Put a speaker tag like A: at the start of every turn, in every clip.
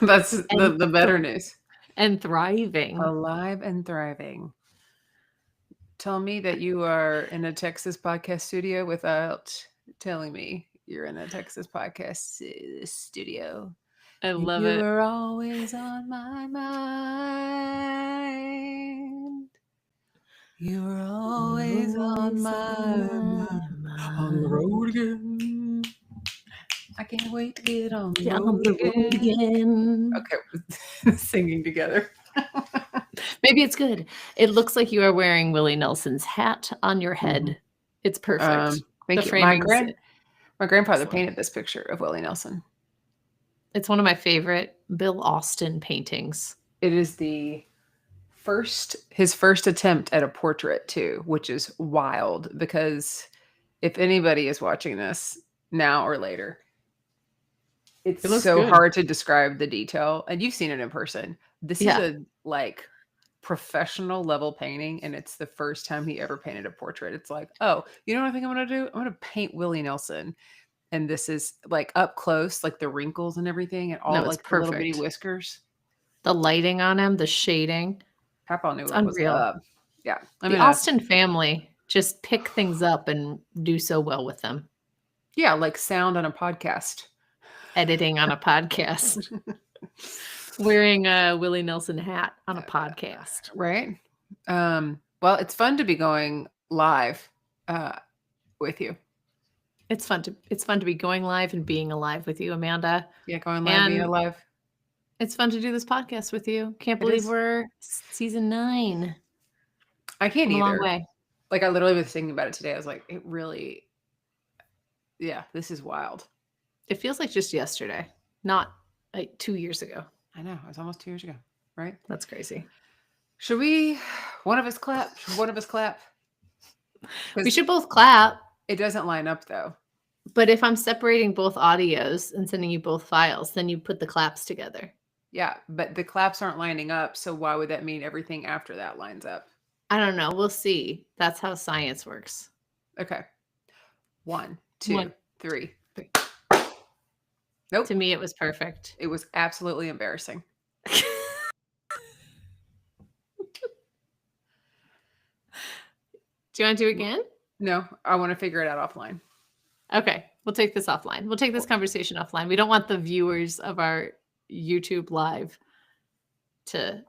A: That's
B: and
A: the better news.
B: and thriving.
A: Alive and thriving. Tell me that you are in a Texas podcast studio without telling me you're in a Texas podcast studio.
B: I love
A: You
B: it.
A: were always on my mind. You were always on
B: Always
A: my
B: on my
A: mind. On the
B: mind.
A: road again. I can't wait to get on the
B: On
A: road
B: the road
A: again.
B: again.
A: Okay, singing together.
B: Maybe it's good. It looks like you are wearing Willie Nelson's hat on your head. It's perfect. The
A: Thank you.
B: framing's
A: My grandfather
B: excellent.
A: painted this picture of Willie Nelson.
B: It's one of my favorite Bill Austin paintings.
A: It is his first attempt at a portrait too, which is wild because if anybody is watching this now or later, it's
B: It looks
A: so
B: good.
A: hard to describe the detail, and you've seen it in person. This is
B: Yeah.
A: a like professional level painting, and it's the first time he ever painted a portrait. It's like, oh, you know what I think I'm gonna do? I'm gonna paint Willie Nelson, and this is like up close, like the wrinkles and everything, and all
B: No, it's
A: like the little bitty
B: perfect.
A: whiskers.
B: The lighting on him, the shading.
A: Papa knew
B: It's
A: what was
B: unreal.
A: up. Yeah, I'm
B: The
A: gonna
B: Austin family just pick things up and do so well with them.
A: yeah, like sound on a podcast.
B: Editing on a podcast. Wearing a Willie Nelson hat on a podcast.
A: Right? Well, it's fun to be going live with you.
B: It's fun to be going live and being alive with you, Amanda.
A: Yeah, going live, being
B: And
A: alive.
B: it's fun to do this podcast with you. Can't
A: It
B: believe
A: is.
B: we're season 9.
A: I can't
B: Come a long
A: either.
B: way.
A: Like I literally was thinking about it today. I was like, it really, yeah, this is wild.
B: It feels like just yesterday, not like 2 years ago.
A: I know. It was almost 2 years ago, right?
B: That's crazy.
A: Should we, one of us clap? Should one of us clap?
B: We should both clap.
A: It doesn't line up though.
B: But if I'm separating both audios and sending you both files, then you put the claps together.
A: Yeah, but the claps aren't lining up. So why would that mean everything after that lines up?
B: I don't know. We'll see. That's how science works.
A: Okay. 1, 2, 3. Nope.
B: To me, it was perfect.
A: It was absolutely embarrassing.
B: Do you want to do it again?
A: No, I want to figure it out offline.
B: Okay, we'll take this offline. We'll take this conversation offline. We don't want the viewers of our YouTube live to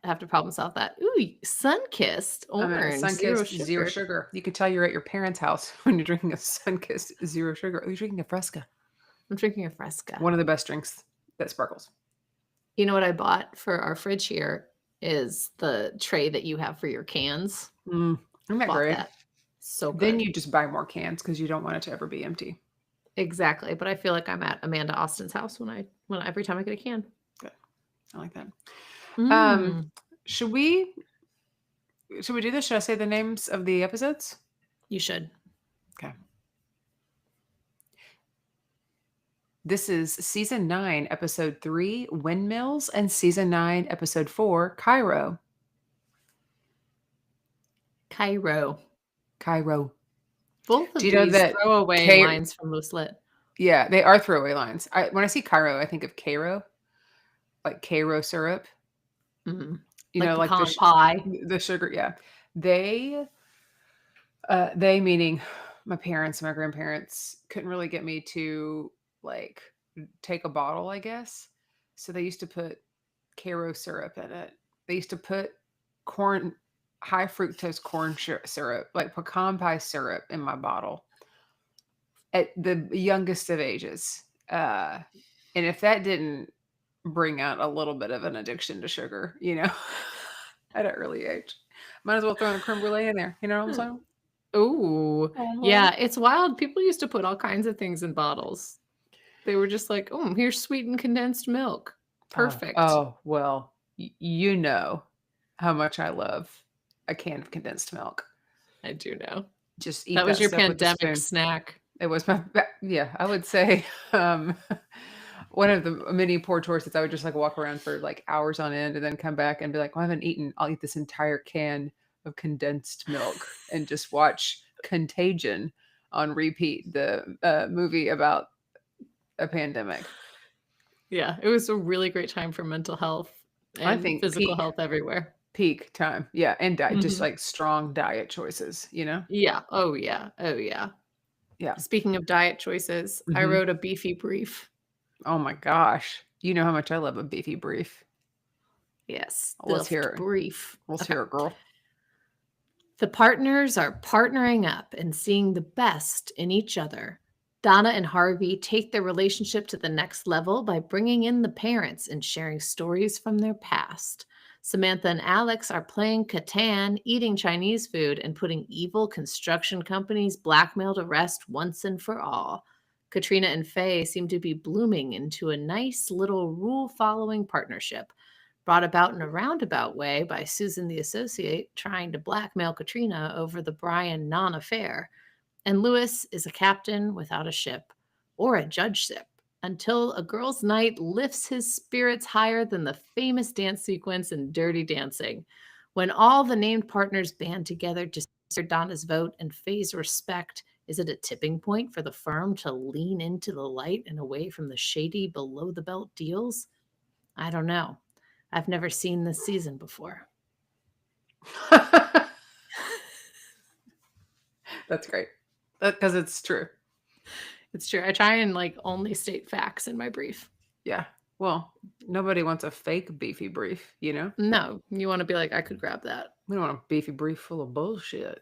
B: have to problem solve that. Ooh, sun-kissed orange,
A: Sun-kissed,
B: zero
A: zero
B: sugar.
A: sugar. You can tell you're at your parents' house when you're drinking a sun-kissed, zero sugar. Oh, you're drinking a Fresca.
B: I'm drinking a Fresca.
A: One of the best drinks that sparkles.
B: You know what I bought for our fridge here is the tray that you have for your cans.
A: Isn't that great?
B: That. So good.
A: Then you just buy more cans because you don't want it to ever be empty.
B: Exactly. But I feel like I'm at Amanda Austin's house when every time I get a can.
A: Good. I like that. Should we do this? Should I say the names of the episodes?
B: You should.
A: Okay. This is season 9, episode 3, Windmills, and season 9, episode 4, Cairo.
B: Cairo.
A: Do
B: Both of
A: you know
B: these
A: that
B: throwaway lines from Loose Lit.
A: Yeah, they are throwaway lines. When I see Cairo, I think of Cairo, like Cairo syrup.
B: Mm-hmm.
A: You know, like
B: pecan pie.
A: The sugar. Yeah, they meaning my parents and my grandparents couldn't really get me to like take a bottle, I guess. So they used to put Cairo syrup in it. They used to put high fructose corn syrup, like pecan pie syrup in my bottle at the youngest of ages. And if that didn't bring out a little bit of an addiction to sugar, at an early age, might as well throw in a creme brulee in there. You know what I'm saying?
B: Ooh, yeah. It's wild. People used to put all kinds of things in bottles. They were just like, oh, here's sweetened condensed milk. Perfect.
A: Oh, well, you know how much I love a can of condensed milk.
B: I do know.
A: Just eat
B: that was your
A: stuff
B: pandemic snack.
A: It was I would say one of the many poor choices. I would just like walk around for like hours on end and then come back and be like, well, I haven't eaten. I'll eat this entire can of condensed milk and just watch Contagion on repeat, the movie about a pandemic.
B: Yeah, it was a really great time for mental health
A: I
B: and
A: think
B: physical health everywhere.
A: peak time. Yeah, and diet, just,
B: Mhm.
A: like, strong diet choices, you know?
B: Yeah. Oh, yeah. Oh, yeah.
A: Yeah.
B: Speaking of diet choices, I
A: Mhm.
B: wrote a beefy brief.
A: Oh my gosh. You know how much I love a beefy brief.
B: Yes,
A: Let's hear
B: stuffed
A: it.
B: brief.
A: Let's
B: Okay.
A: hear it, girl.
B: The partners are partnering up and seeing the best in each other. Donna and Harvey take their relationship to the next level by bringing in the parents and sharing stories from their past. Samantha and Alex are playing Catan, eating Chinese food, and putting evil construction companies' blackmail to rest once and for all. Katrina and Faye seem to be blooming into a nice little rule following partnership, brought about in a roundabout way by Susan the associate trying to blackmail Katrina over the Brian non affair. And Lewis is a captain without a ship or a judgeship until a girl's night lifts his spirits higher than the famous dance sequence in Dirty Dancing. When all the named partners band together to secure Donna's vote and Faye's respect, is it a tipping point for the firm to lean into the light and away from the shady below the belt deals? I don't know. I've never seen this season before.
A: That's great. Because it's true.
B: It's true. I try and like only state facts in my brief.
A: Yeah. Well, nobody wants a fake beefy brief, you know?
B: No, you want to be like, I could grab that.
A: We don't want a beefy brief full of bullshit.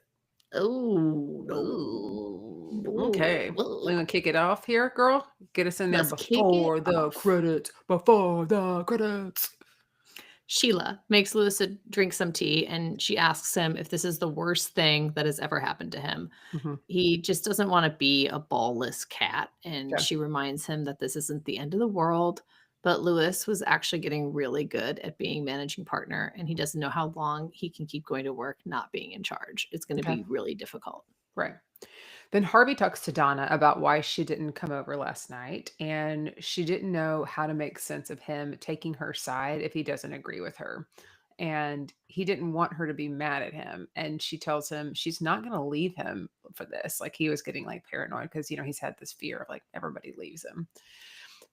B: Oh,
A: Oh.
B: no.
A: Okay.
B: Whoa.
A: We gonna kick it off here, girl? Get us in there
B: Let's kick it
A: before the
B: off.
A: credits. Before the credits.
B: Sheila makes Lewis drink some tea and she asks him if this is the worst thing that has ever happened to him.
A: Mhm.
B: He just doesn't want to be a ballless cat. And
A: Yeah.
B: she reminds him that this isn't the end of the world. But Lewis was actually getting really good at being managing partner, and he doesn't know how long he can keep going to work not being in charge. It's going to
A: Okay.
B: be really difficult.
A: Right. Then Harvey talks to Donna about why she didn't come over last night, and she didn't know how to make sense of him taking her side if he doesn't agree with her. And he didn't want her to be mad at him. And she tells him she's not going to leave him for this. Like he was getting like paranoid because, he's had this fear of like everybody leaves him.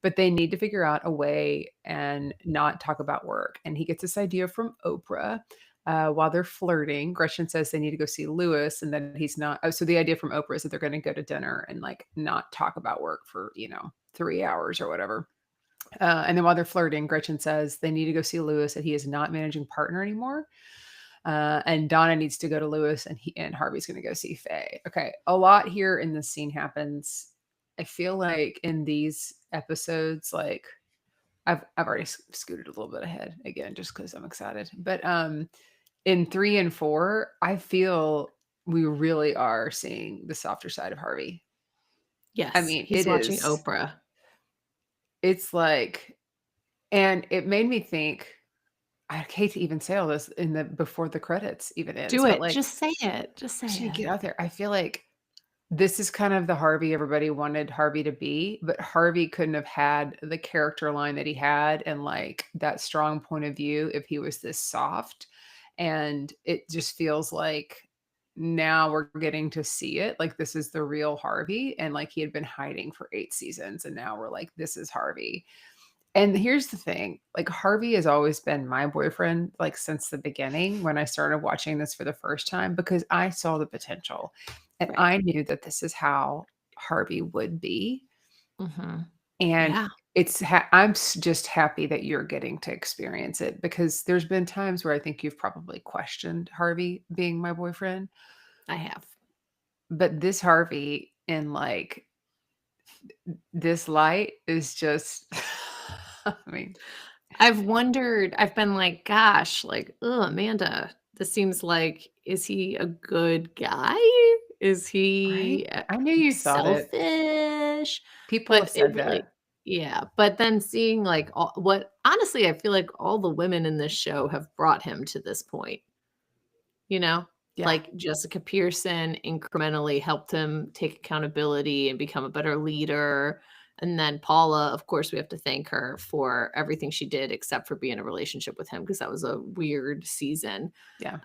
A: But they need to figure out a way and not talk about work. And he gets this idea from Oprah while they're flirting. Gretchen says they need to go see Lewis, and then he's not. Oh, so the idea from Oprah is that they're going to go to dinner and like not talk about work for 3 hours or whatever. And then while they're flirting, Gretchen says they need to go see Lewis, that he is not managing partner anymore. And Donna needs to go to Lewis, and Harvey's going to go see Faye. Okay, a lot here in this scene happens. I feel like in these episodes, like I've already scooted a little bit ahead again, just because I'm excited. But in 3 and 4, I feel we really are seeing the softer side of Harvey. I
B: Yes,
A: mean,
B: he's watching Oprah.
A: it's like, and it made me think. I hate to even say all this in the before the credits even ends,
B: Do
A: but
B: it.
A: like
B: Just say it. Just
A: I
B: say
A: just need to
B: it.
A: get out there. I feel like this is kind of the Harvey everybody wanted Harvey to be, but Harvey couldn't have had the character line that he had and like that strong point of view if he was this soft. And it just feels like now we're getting to see it. Like this is the real Harvey. And like he had been hiding for 8 seasons. And now we're like, this is Harvey. And here's the thing, like, Harvey has always been my boyfriend, like, since the beginning when I started watching this for the first time because I saw the potential, and
B: Right.
A: I knew that this is how Harvey would be,
B: Mhm.
A: and
B: Yeah,
A: just happy that you're getting to experience it because there's been times where I think you've probably questioned Harvey being my boyfriend,
B: I have.
A: but this Harvey in, like, this light is just I mean,
B: I've been like, gosh, like, oh, Amanda, this seems like, is he a good guy? Is
A: right?
B: he
A: I knew you thought it.
B: selfish?
A: People have
B: But it
A: said
B: really,
A: that.
B: yeah. But then seeing like what honestly, I feel like all the women in this show have brought him to this point, you know?
A: Yeah,
B: Like Jessica Pearson incrementally helped him take accountability and become a better leader. And then Paula, of course, we have to thank her for everything she did except for being in a relationship with him because that was a weird season.
A: yeah,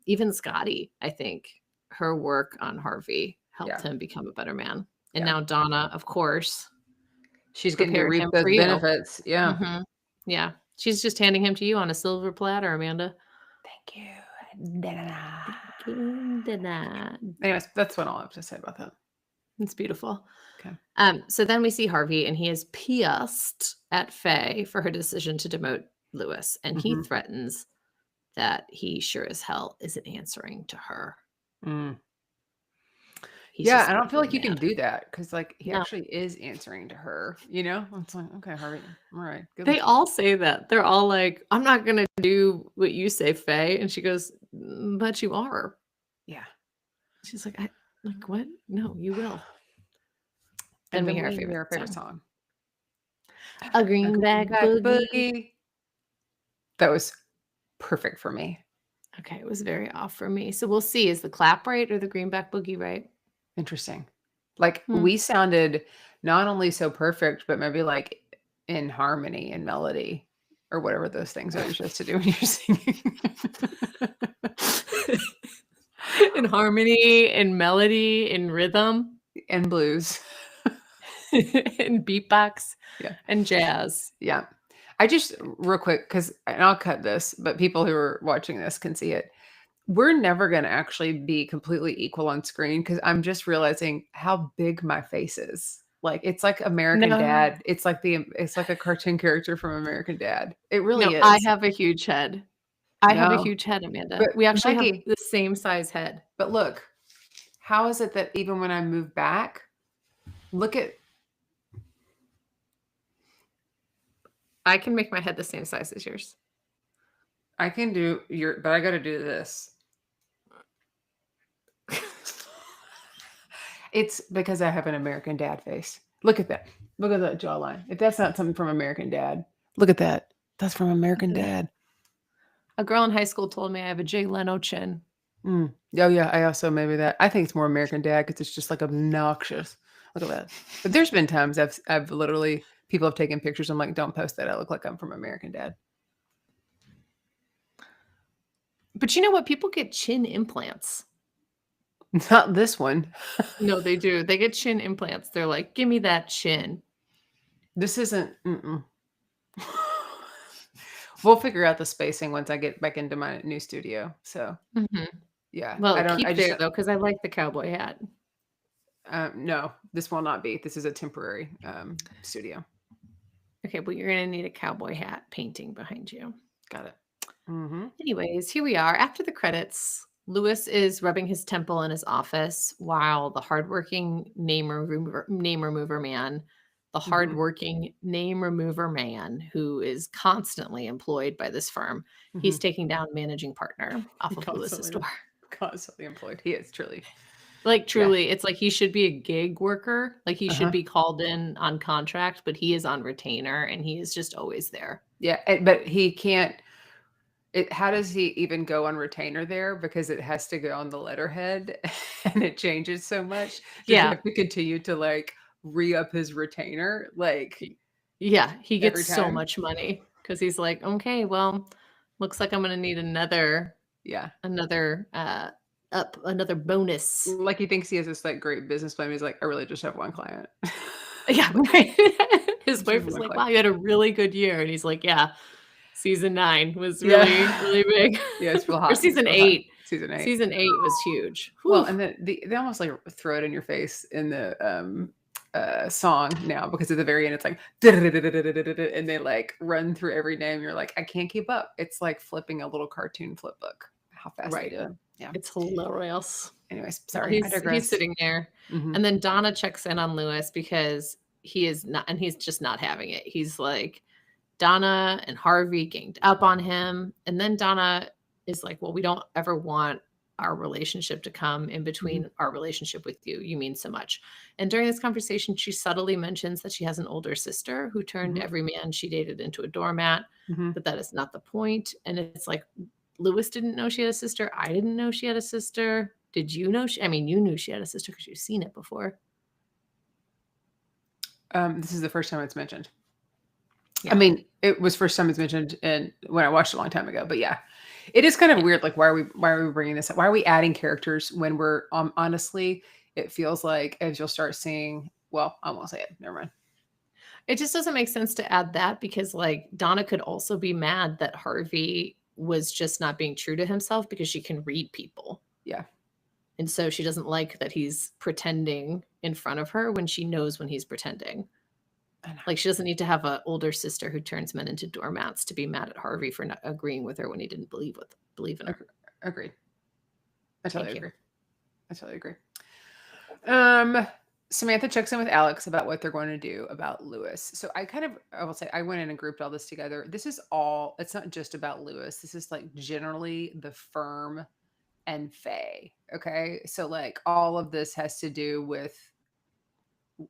B: Even Scotty, I think her work on Harvey helped
A: yeah,
B: him become a better man. And
A: yeah.
B: now Donna, of course.
A: She's getting to
B: prepare
A: reap
B: him
A: those
B: for you.
A: benefits. Yeah.
B: Mhm. Yeah. She's just handing him to you on a silver platter, Amanda.
A: Thank you. Da-da-da.
B: It's
A: Anyways, that's what I'll have to say about that.
B: beautiful.
A: Okay.
B: So then we see Harvey, and he is pissed at Faye for her decision to demote Lewis, and he
A: Mhm.
B: threatens that he sure as hell isn't answering to her.
A: Mm.
B: He's
A: Yeah,
B: just
A: I don't feel like
B: really
A: you can
B: mad.
A: do that because, like, he
B: No,
A: actually is answering to her, you know? It's like, "Okay, Harvey, alright, good
B: they
A: luck."
B: all say that. They're all like, "I'm not gonna do what you say, Faye," and she goes, But you are."
A: Yeah.
B: She's like, "I like what? No, you will." Then
A: And
B: we
A: then
B: hear our
A: we hear
B: favorite
A: our favorite
B: song.
A: song.
B: A
A: A
B: greenback
A: greenback
B: boogie.
A: boogie. That was perfect for me.
B: Okay, it was very off for me. So we'll see. Is the clap right or the greenback boogie right?
A: Interesting. Like,
B: Hmm.
A: we sounded not only so perfect, but maybe, like, in harmony and melody or whatever those things are you're supposed to do when you're singing.
B: In harmony, in melody, in rhythm,
A: And blues.
B: in beatbox,
A: Yeah.
B: and jazz.
A: Yeah. I just real quick, 'cause and I'll cut this, but people who are watching this can see it. We're never gonna actually be completely equal on screen because 'cause I'm just realizing how big my face is. Like, it's like American
B: No,
A: Dad. It's like a cartoon character from American Dad. It
B: no,
A: really
B: I
A: is.
B: have a huge head. I have a
A: No.
B: huge head, Amanda.
A: But
B: We actually have
A: Maggie,
B: the same size head.
A: but look, how is it that even when I move back, look at
B: I can make my head the same size as yours.
A: I can do your but I gotta do this. It's because I have an American Dad face. Look at that. Look at that jawline. If that's not something from American Dad, look at that. That's from American Dad.
B: A girl in high school told me I have a Jay Leno chin.
A: Mm. Oh, yeah, I also maybe that. I think it's more American Dad because it's just, like, obnoxious. Look at that. But there's been times I've literally people have taken pictures, I'm like, "Don't post that, I look like I'm from American Dad."
B: But you know what? People get chin implants.
A: Not this one.
B: No, they do. They get chin implants. They're like, "Give me that chin."
A: This isn't mm-mm. We'll figure out the spacing once I get back into my new studio. So,
B: Mhm.
A: yeah,
B: Well,
A: I
B: keep
A: just
B: there though, because I like the cowboy hat.
A: no, this will not be. This is a temporary, studio.
B: Okay, well, you're gonna need a cowboy hat painting behind you.
A: Got it. Mhm.
B: Anyways, here we are. After the credits, Lewis is rubbing his temple in his office while the hardworking name remover man, the
A: Mhm.
B: hardworking name remover man who is constantly employed by this firm, he's
A: Mhm.
B: taking down managing partner off of Lewis's
A: Constantly
B: door.
A: constantly employed. He is truly.
B: Like,
A: Yeah.
B: truly, it's like he should be a gig worker, like, he should
A: Uh-huh.
B: be called in on contract, but he is on retainer, and he is just always there.
A: Yeah, but he can't how does he even go on retainer there? Because it has to go on the letterhead and it changes so much. Does he
B: Yeah.
A: have to continue to, like, re-up his retainer, like,
B: Y yeah, he
A: every
B: gets so
A: time?
B: much money because he's like, "Okay, well, looks like I'm gonna need
A: Yeah.
B: another, another bonus."
A: Like, he thinks he has this, like, great business plan, he's like, "I really just have 1 client."
B: Yeah, right. His
A: Just
B: wife is
A: one
B: like,
A: client.
B: "Wow, you had a really good year," and he's like, "Yeah, season 9 was really,
A: Yeah.
B: really big."
A: Yeah, it's real
B: Or
A: hot, it's
B: season
A: real hot.
B: 8.
A: Season 8.
B: Season 8 was huge.
A: Well,
B: Whew.
A: and then they almost, like, throw it in your face in the, song now because at the very end, it's like, and they, like, run through every name, you're like, "I can't keep up." It's like flipping a little cartoon flip book, how fast they
B: Right.
A: do it. Yeah.
B: It's hilarious.
A: Anyways,
B: Well,
A: sorry, I
B: he's
A: digress.
B: sitting there,
A: Mhm.
B: and then Donna checks in on Lewis because he is not and he's just not having it. He's like, Donna and Harvey ganged up on him, and then Donna is like, "Well, we don't ever want our relationship to come in
A: Mhm.
B: between our relationship with you. You mean so much." And during this conversation, she subtly mentions that she has an older sister who turned
A: Mhm.
B: every man she dated into a doormat,
A: Mhm.
B: but that is not the point. And it's like, Lewis didn't know she had a sister. I didn't know she had a sister. Did you know I mean, you knew she had a sister because you've seen it before.
A: This is the first time it's mentioned. I
B: Yeah.
A: mean, it was first time it's mentioned and when I watched it a long time ago, but yeah. It is kind of
B: Yeah.
A: weird, like, why are we bringing this up? Why are we adding characters when we're, honestly, it feels like as you'll start seeing well, I won't say it, never mind.
B: It just doesn't make sense to add that because, like, Donna could also be mad that Harvey was just not being true to himself because she can read people.
A: Yeah.
B: And so she doesn't like that he's pretending in front of her when she knows when he's pretending.
A: I know.
B: Like, she doesn't need to have an older sister who turns men into doormats to be mad at Harvey for not agreeing with her when he didn't believe in her.
A: Agreed. I totally
B: Thank you.
A: agree. I totally agree. Samantha checks in with Alex about what they're going to do about Lewis. So I will say, I went in and grouped all this together. It's not just about Lewis. This is like generally the firm and Faye. Okay. So like all of this has to do with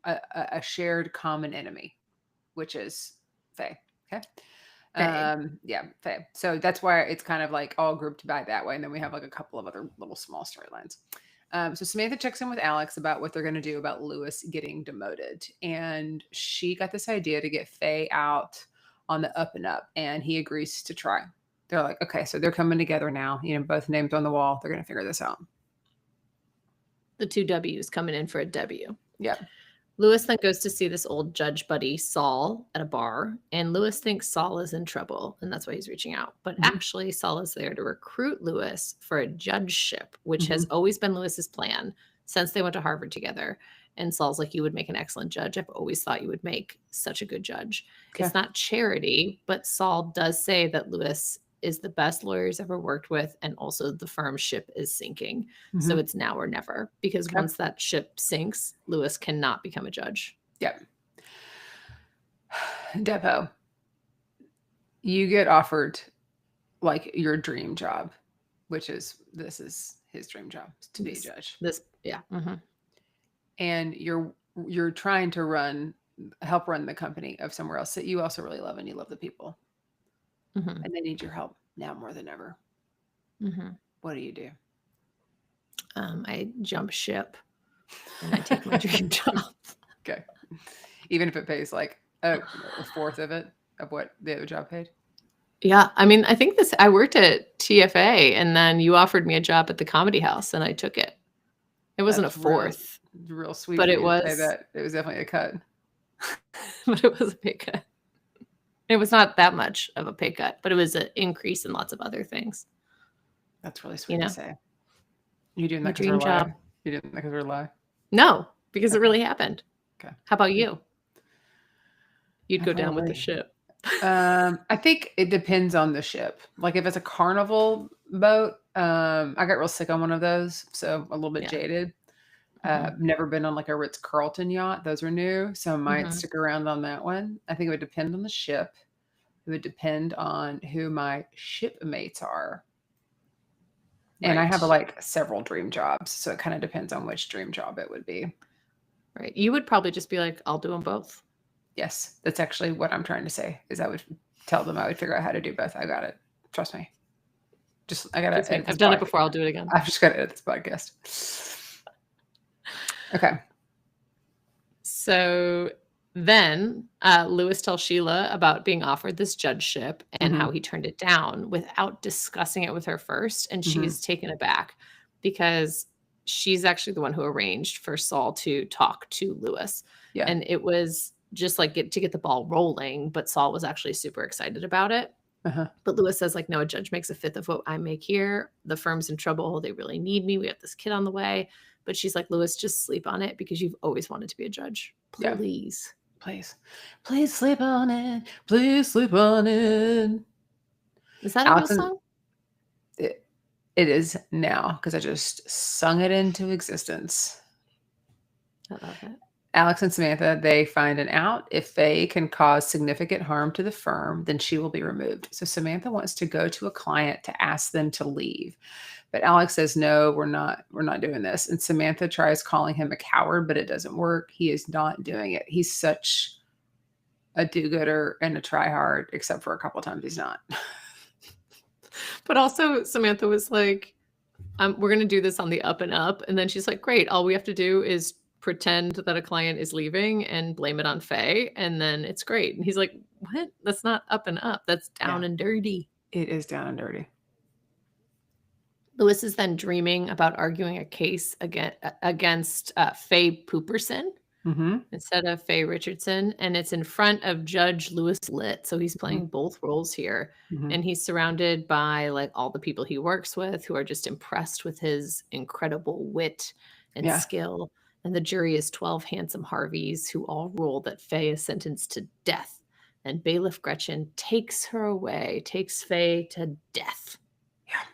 A: a shared common enemy, which is Faye. Okay.
B: Faye.
A: Yeah, Faye. So that's why it's kind of like all grouped by that way. And then we have like a couple of other little small storylines. So Samantha checks in with Alex about what they're going to do about Lewis getting demoted. And she got this idea to get Faye out on the up and up, and he agrees to try. They're like, okay, so they're coming together now, both names on the wall. They're going to figure this out.
B: The 2 W's coming in for a W.
A: Yeah.
B: Lewis then goes to see this old judge buddy, Saul, at a bar, and Lewis thinks Saul is in trouble, and that's why he's reaching out. But actually, Saul is there to recruit Lewis for a judgeship, which has always been Lewis's plan since they went to Harvard together. And Saul's like, you would make an excellent judge. I've always thought you would make such a good judge.
A: Okay.
B: It's not charity, but Saul does say that Lewis is the best lawyer he's ever worked with, and also the firm's ship is sinking. So it's now or never, because once that ship sinks, Lewis cannot become a judge.
A: Yep. Depo, you get offered like your dream job, which is this is his dream job, to be a judge. And you're trying to help run the company of somewhere else that you also really love, and you love the people. And they need your help now more than ever. What do you do?
B: I jump ship and I take my dream job.
A: Okay. Even if it pays like a fourth of what the other job paid?
B: Yeah. I mean, I think I worked at TFA, and then you offered me a job at the Comedy House, and I took it. It wasn't a fourth.
A: Real sweet.
B: But it was.
A: It was definitely a cut.
B: But it was a pay cut. It was not that much of a pay cut, but it was an increase in lots of other things.
A: That's really sweet to say. You doing that because
B: dream job?
A: You doing that because we're lie?
B: No, because it really happened.
A: Okay.
B: How about you? You'd go down with the ship.
A: I think it depends on the ship. Like if it's a Carnival boat, I got real sick on one of those, so a little bit jaded. Never been on like a Ritz-Carlton yacht. Those are new, so I might stick around on that one. I think it would depend on the ship. It would depend on who my shipmates are. And I have like several dream jobs, so it kind of depends on which dream job it would be.
B: Right. You would probably just be like, I'll do them both.
A: Yes, that's actually what I'm trying to say, is I would tell them I would figure out how to do both. I got it. Trust me. I got to.
B: I've done it before. I'll do it again.
A: I've just got to edit this podcast. Okay.
B: So then Lewis tells Sheila about being offered this judgeship and how he turned it down without discussing it with her first. And she's taken aback because she's actually the one who arranged for Saul to talk to Lewis. Yeah. And it was just like to get the ball rolling, but Saul was actually super excited about it. But Lewis says, like, no, a judge makes a fifth of what I make here. The firm's in trouble. They really need me. We have this kid on the way. But she's like, Lewis, just sleep on it because you've always wanted to be a judge. Please.
A: Yeah. Please sleep on it. Please sleep on it.
B: Is that a real song?
A: It is now, because I just sung it into existence.
B: I love it.
A: Alex and Samantha, they find an out. If Faye can cause significant harm to the firm, then she will be removed. So Samantha wants to go to a client to ask them to leave. But Alex says, no, we're not doing this. And Samantha tries calling him a coward, but it doesn't work. He is not doing it. He's such a do-gooder and a try-hard, except for a couple of times he's not.
B: But also Samantha was like, we're going to do this on the up and up. And then she's like, great. All we have to do is pretend that a client is leaving and blame it on Faye. And then it's great. And he's like, what? That's not up and up. That's down and dirty.
A: It is down and dirty.
B: Lewis is then dreaming about arguing a case against Faye Pooperson,
A: Mhm.
B: instead of Faye Richardson, and it's in front of Judge Louis Litt, so he's
A: Mhm.
B: playing both roles here,
A: Mhm.
B: and he's surrounded by, like, all the people he works with who are just impressed with his incredible wit and
A: Yeah.
B: skill, and the jury is 12 handsome Harveys who all rule that Faye is sentenced to death, and bailiff Gretchen takes her away, takes Faye to death.
A: Yeah.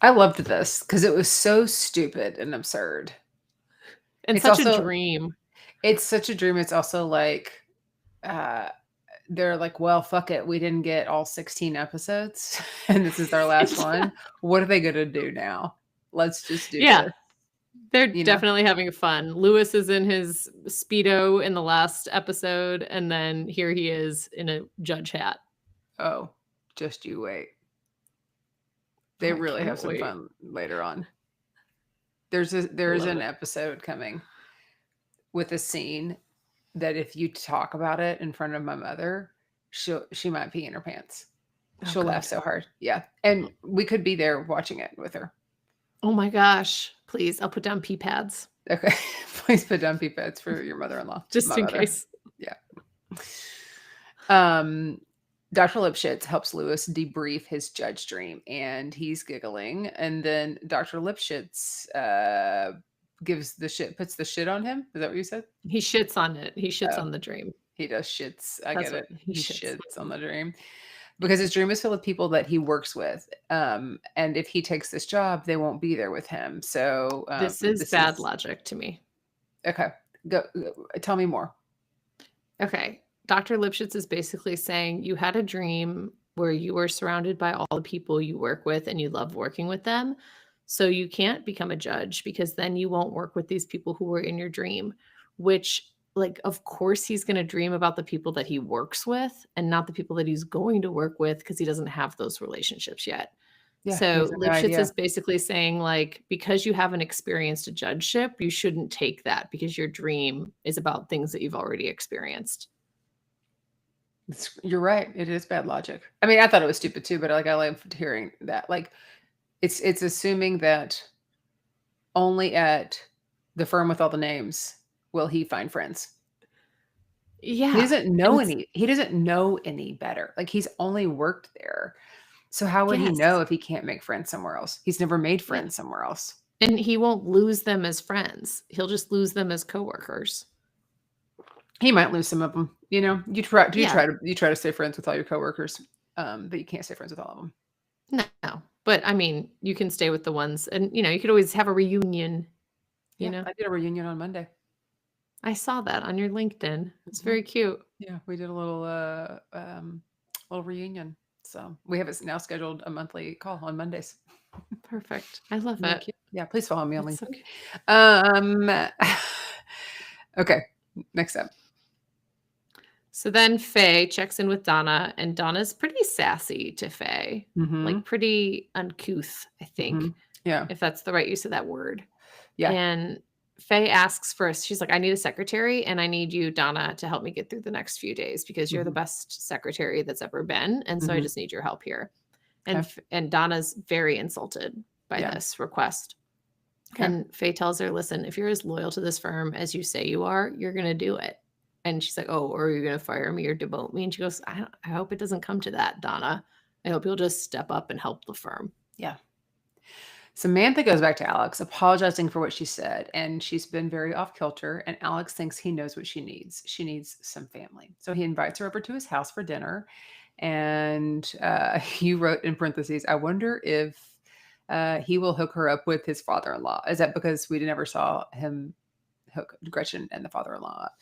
A: I loved this because it was so stupid and absurd.
B: And
A: It's
B: such a
A: also
B: dream.
A: it's such a dream. It's also like, uh, they're like, "Well, fuck it. We didn't get all 16 episodes, and this is our last
B: Yeah.
A: one. What are they gonna do now? Let's just do
B: Yeah.
A: this."
B: They're
A: You know?
B: definitely having fun. Lewis is in his Speedo in the last episode, and then here he is in a judge hat.
A: Oh, just you wait. They
B: Oh, I
A: really have
B: can't
A: some
B: wait.
A: fun later on. There's
B: Love
A: an
B: it.
A: episode coming with a scene that if you talk about it in front of my mother, she might pee in her pants.
B: Oh,
A: She'll laugh
B: good.
A: so hard. Yeah, and we could be there watching it with her.
B: Oh my gosh. Please, I'll put down pee pads
A: Okay, please put down pee pads for your mother-in-law.
B: just
A: My
B: in
A: mother.
B: case.
A: Yeah. Um, Dr. Lipschitz helps Lewis debrief his judge dream, and he's giggling. And then Dr. Lipschitz puts the shit on him. Is that what you said?
B: He shits on it. He shits
A: Oh,
B: on the dream.
A: he does shits. I
B: That's
A: get
B: what
A: it.
B: he
A: He
B: shits.
A: shits on the dream because his dream is filled with people that he works with. And if he takes this job, they won't be there with him. So
B: This is
A: this
B: bad
A: is
B: logic to me.
A: okay. Tell me more.
B: Okay. Dr. Lipschitz is basically saying you had a dream where you were surrounded by all the people you work with and you love working with them. So you can't become a judge because then you won't work with these people who were in your dream, which, like, of course, he's going to dream about the people that he works with and not the people that he's going to work with because he doesn't have those relationships yet.
A: Yeah, he has
B: So
A: no
B: Lipschitz
A: idea.
B: is basically saying, like, because you haven't experienced a judgeship, you shouldn't take that because your dream is about things that you've already experienced.
A: You're right. It is bad logic. I mean, I thought it was stupid too, but like I loved hearing that. Like it's assuming that only at the firm with all the names will he find friends.
B: Yeah, and it's
A: He doesn't know any better. Like he's only worked there. So how would he know
B: yes,
A: if he can't make friends somewhere else? He's never made
B: yeah,
A: friends somewhere else.
B: and he won't lose them as friends. He'll just lose them as coworkers.
A: He might lose some of them.
B: Yeah,
A: You try to stay friends with all your coworkers, but you can't stay friends with all of them.
B: no, but I mean, you can stay with the ones and, you could always have a reunion, you
A: Yeah,
B: know?
A: I did a reunion on Monday.
B: I saw that on your LinkedIn. It's
A: Mhm.
B: very cute.
A: Yeah, we did a little reunion. So we have it now scheduled a monthly call on Mondays.
B: Perfect. I love
A: Isn't that
B: it.
A: cute? Yeah, please follow me on
B: It's so
A: LinkedIn.
B: cute.
A: Um, okay, next up.
B: So then Faye checks in with Donna, and Donna's pretty sassy to Faye,
A: Mhm,
B: like pretty uncouth, I think,
A: mhm. Yeah,
B: if that's the right use of that word.
A: yeah.
B: And Faye asks first, she's like, I need a secretary and I need you, Donna, to help me get through the next few days because you're the
A: Mhm,
B: best secretary that's ever been. And so I
A: mhm.
B: just need your help here. And
A: Okay.
B: and Donna's very insulted by
A: Yeah,
B: this request.
A: okay.
B: And Faye tells her, listen, if you're as loyal to this firm as you say you are, you're going to do it. And she's like, oh, or are you going to fire me or demote me? And she goes, I hope it doesn't come to that, Donna. I hope you'll just step up and help the firm.
A: Yeah. Samantha goes back to Alex, apologizing for what she said, and she's been very off kilter. And Alex thinks he knows what she needs. She needs some family. So he invites her over to his house for dinner. And you wrote in parentheses, I wonder if he will hook her up with his father in law. Is that because we never saw him hook Gretchen and the father in law up?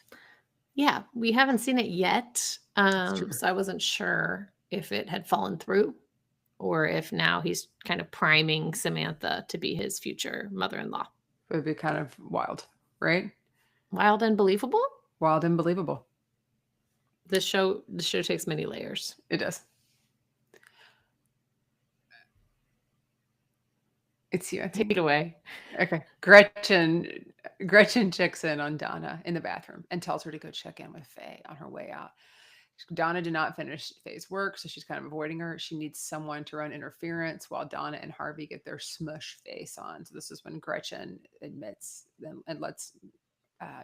B: Yeah, we haven't seen it yet.
A: That's true.
B: So I wasn't sure if it had fallen through or if now he's kind of priming Samantha to be his future mother in law.
A: It would be kind of wild, right?
B: Wild and believable?
A: Wild and believable.
B: The show takes many layers.
A: It does. It's you, I
B: Take it
A: think.
B: away.
A: Okay. Gretchen checks in on Donna in the bathroom and tells her to go check in with Faye on her way out. Donna did not finish Faye's work, so she's kind of avoiding her. She needs someone to run interference while Donna and Harvey get their smush face on. So this is when Gretchen admits and lets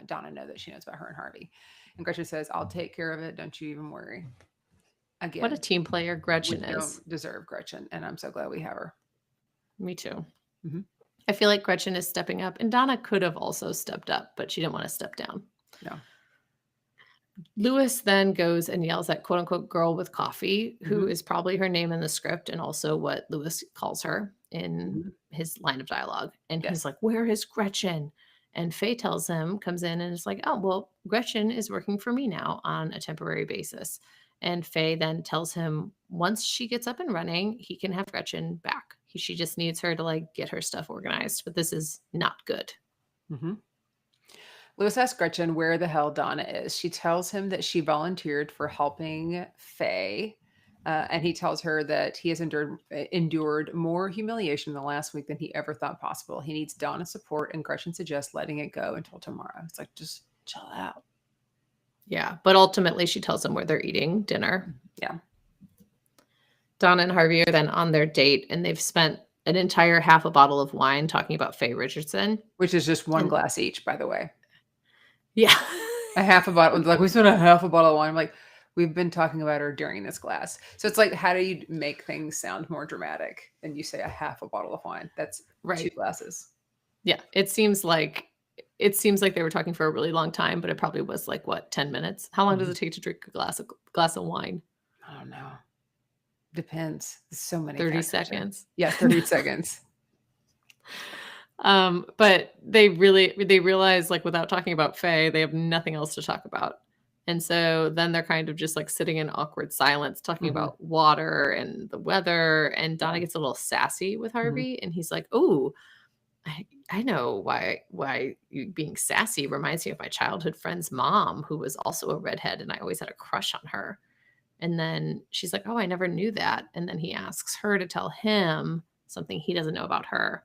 A: Donna know that she knows about her and Harvey. And Gretchen says, "I'll take care of it. Don't you even worry."
B: What a
A: Again,
B: team player
A: we
B: Gretchen is.
A: don't deserve Gretchen, and I'm so glad we have her.
B: Me too.
A: Mhm.
B: I feel like Gretchen is stepping up, and Donna could have also stepped up, but she didn't want to step down.
A: No.
B: Lewis then goes and yells at quote unquote girl with coffee, who
A: Mhm.
B: is probably her name in the script and also what Lewis calls her in
A: Mhm.
B: his line of dialogue. And
A: Yes.
B: he's like, "Where is Gretchen?" And Faye tells him, comes in and is like, "Oh, well, Gretchen is working for me now on a temporary basis." And Faye then tells him once she gets up and running, he can have Gretchen back. She just needs her to like get her stuff organized, but this is not good.
A: Mhm. Lewis asks Gretchen where the hell Donna is. She tells him that she volunteered for helping Faye. And he tells her that he has endured more humiliation in the last week than he ever thought possible. He needs Donna's support, and Gretchen suggests letting it go until tomorrow. It's like, just chill out.
B: Yeah, but ultimately she tells him where they're eating dinner.
A: Yeah.
B: Donna and Harvey are then on their date, and they've spent an entire half a bottle of wine talking about Faye Richardson.
A: Which is just one
B: And-
A: glass each, by the way.
B: Yeah.
A: A half a bottle. Like, we spent a half a bottle of wine. I'm like, we've been talking about her during this glass. So it's like, how do you make things sound more dramatic? And you say a half a bottle of wine. That's
B: Right.
A: 2 glasses.
B: Yeah. It seems like they were talking for a really long time, but it probably was like what, 10 minutes? How long does it take to drink a glass of wine?
A: I don't know. Depends. There's so many
B: 30
A: factors there.
B: seconds.
A: Yeah, 30 seconds.
B: But they realize, like, without talking about Faye, they have nothing else to talk about. And so then they're kind of just like sitting in awkward silence, talking
A: Mhm.
B: about water and the weather. And Donna
A: Yeah.
B: gets a little sassy with Harvey, and he's like, "Oh, I know why you being sassy reminds me of my childhood friend's mom, who was also a redhead, and I always had a crush on her." And then she's like, "Oh, I never knew that." And then he asks her to tell him something he doesn't know about her.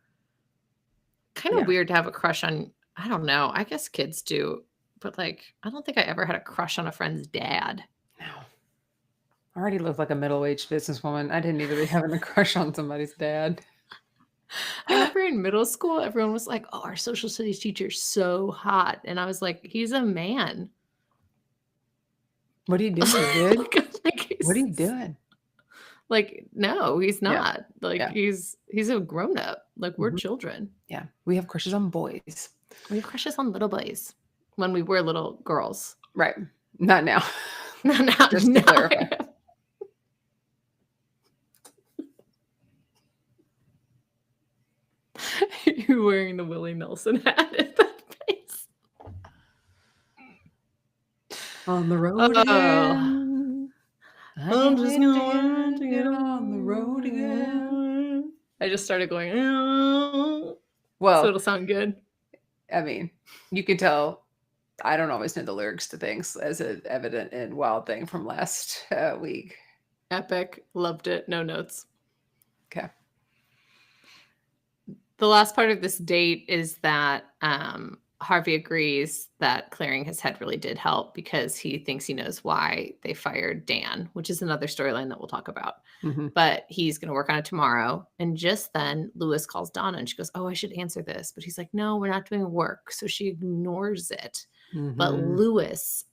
B: Kind of
A: Yeah.
B: weird to have a crush on, I don't know. I guess kids do, but like, I don't think I ever had a crush on a friend's dad.
A: No. I already look like a middle-aged businesswoman. I didn't need to be having a crush on somebody's dad.
B: I remember in middle school, everyone was like, "Oh, our social studies teacher's so hot." And I was like, "He's a man."
A: What are you doing, dude?
B: Like,
A: What are you doing?
B: Like, no, he's
A: Yeah.
B: not. Like,
A: Yeah.
B: he's a grown up. Like, we're
A: Mhm.
B: children.
A: Yeah. We have crushes on boys.
B: We have crushes on little boys when we were little girls.
A: Right. Not now.
B: Now,
A: Just to
B: now
A: clarify.
B: You're wearing the Willie Nelson hat in that face.
A: On the road
B: Oh.
A: again.
B: I'm just
A: waiting
B: going to get
A: on the road again.
B: I just started going, so
A: Well,
B: it'll sound good.
A: I mean, you can tell I don't always know the lyrics to things, as evident in Wild Thing from last week.
B: Epic. Loved it. No notes.
A: Okay.
B: The last part of this date is that Harvey agrees that clearing his head really did help because he thinks he knows why they fired Dan, which is another storyline that we'll talk about.
A: Mhm.
B: But he's going to work on it tomorrow. And just then, Lewis calls Donna and she goes, "Oh, I should answer this." But he's like, "No, we're not doing work." So she ignores it. But
A: Mhm.
B: Lewis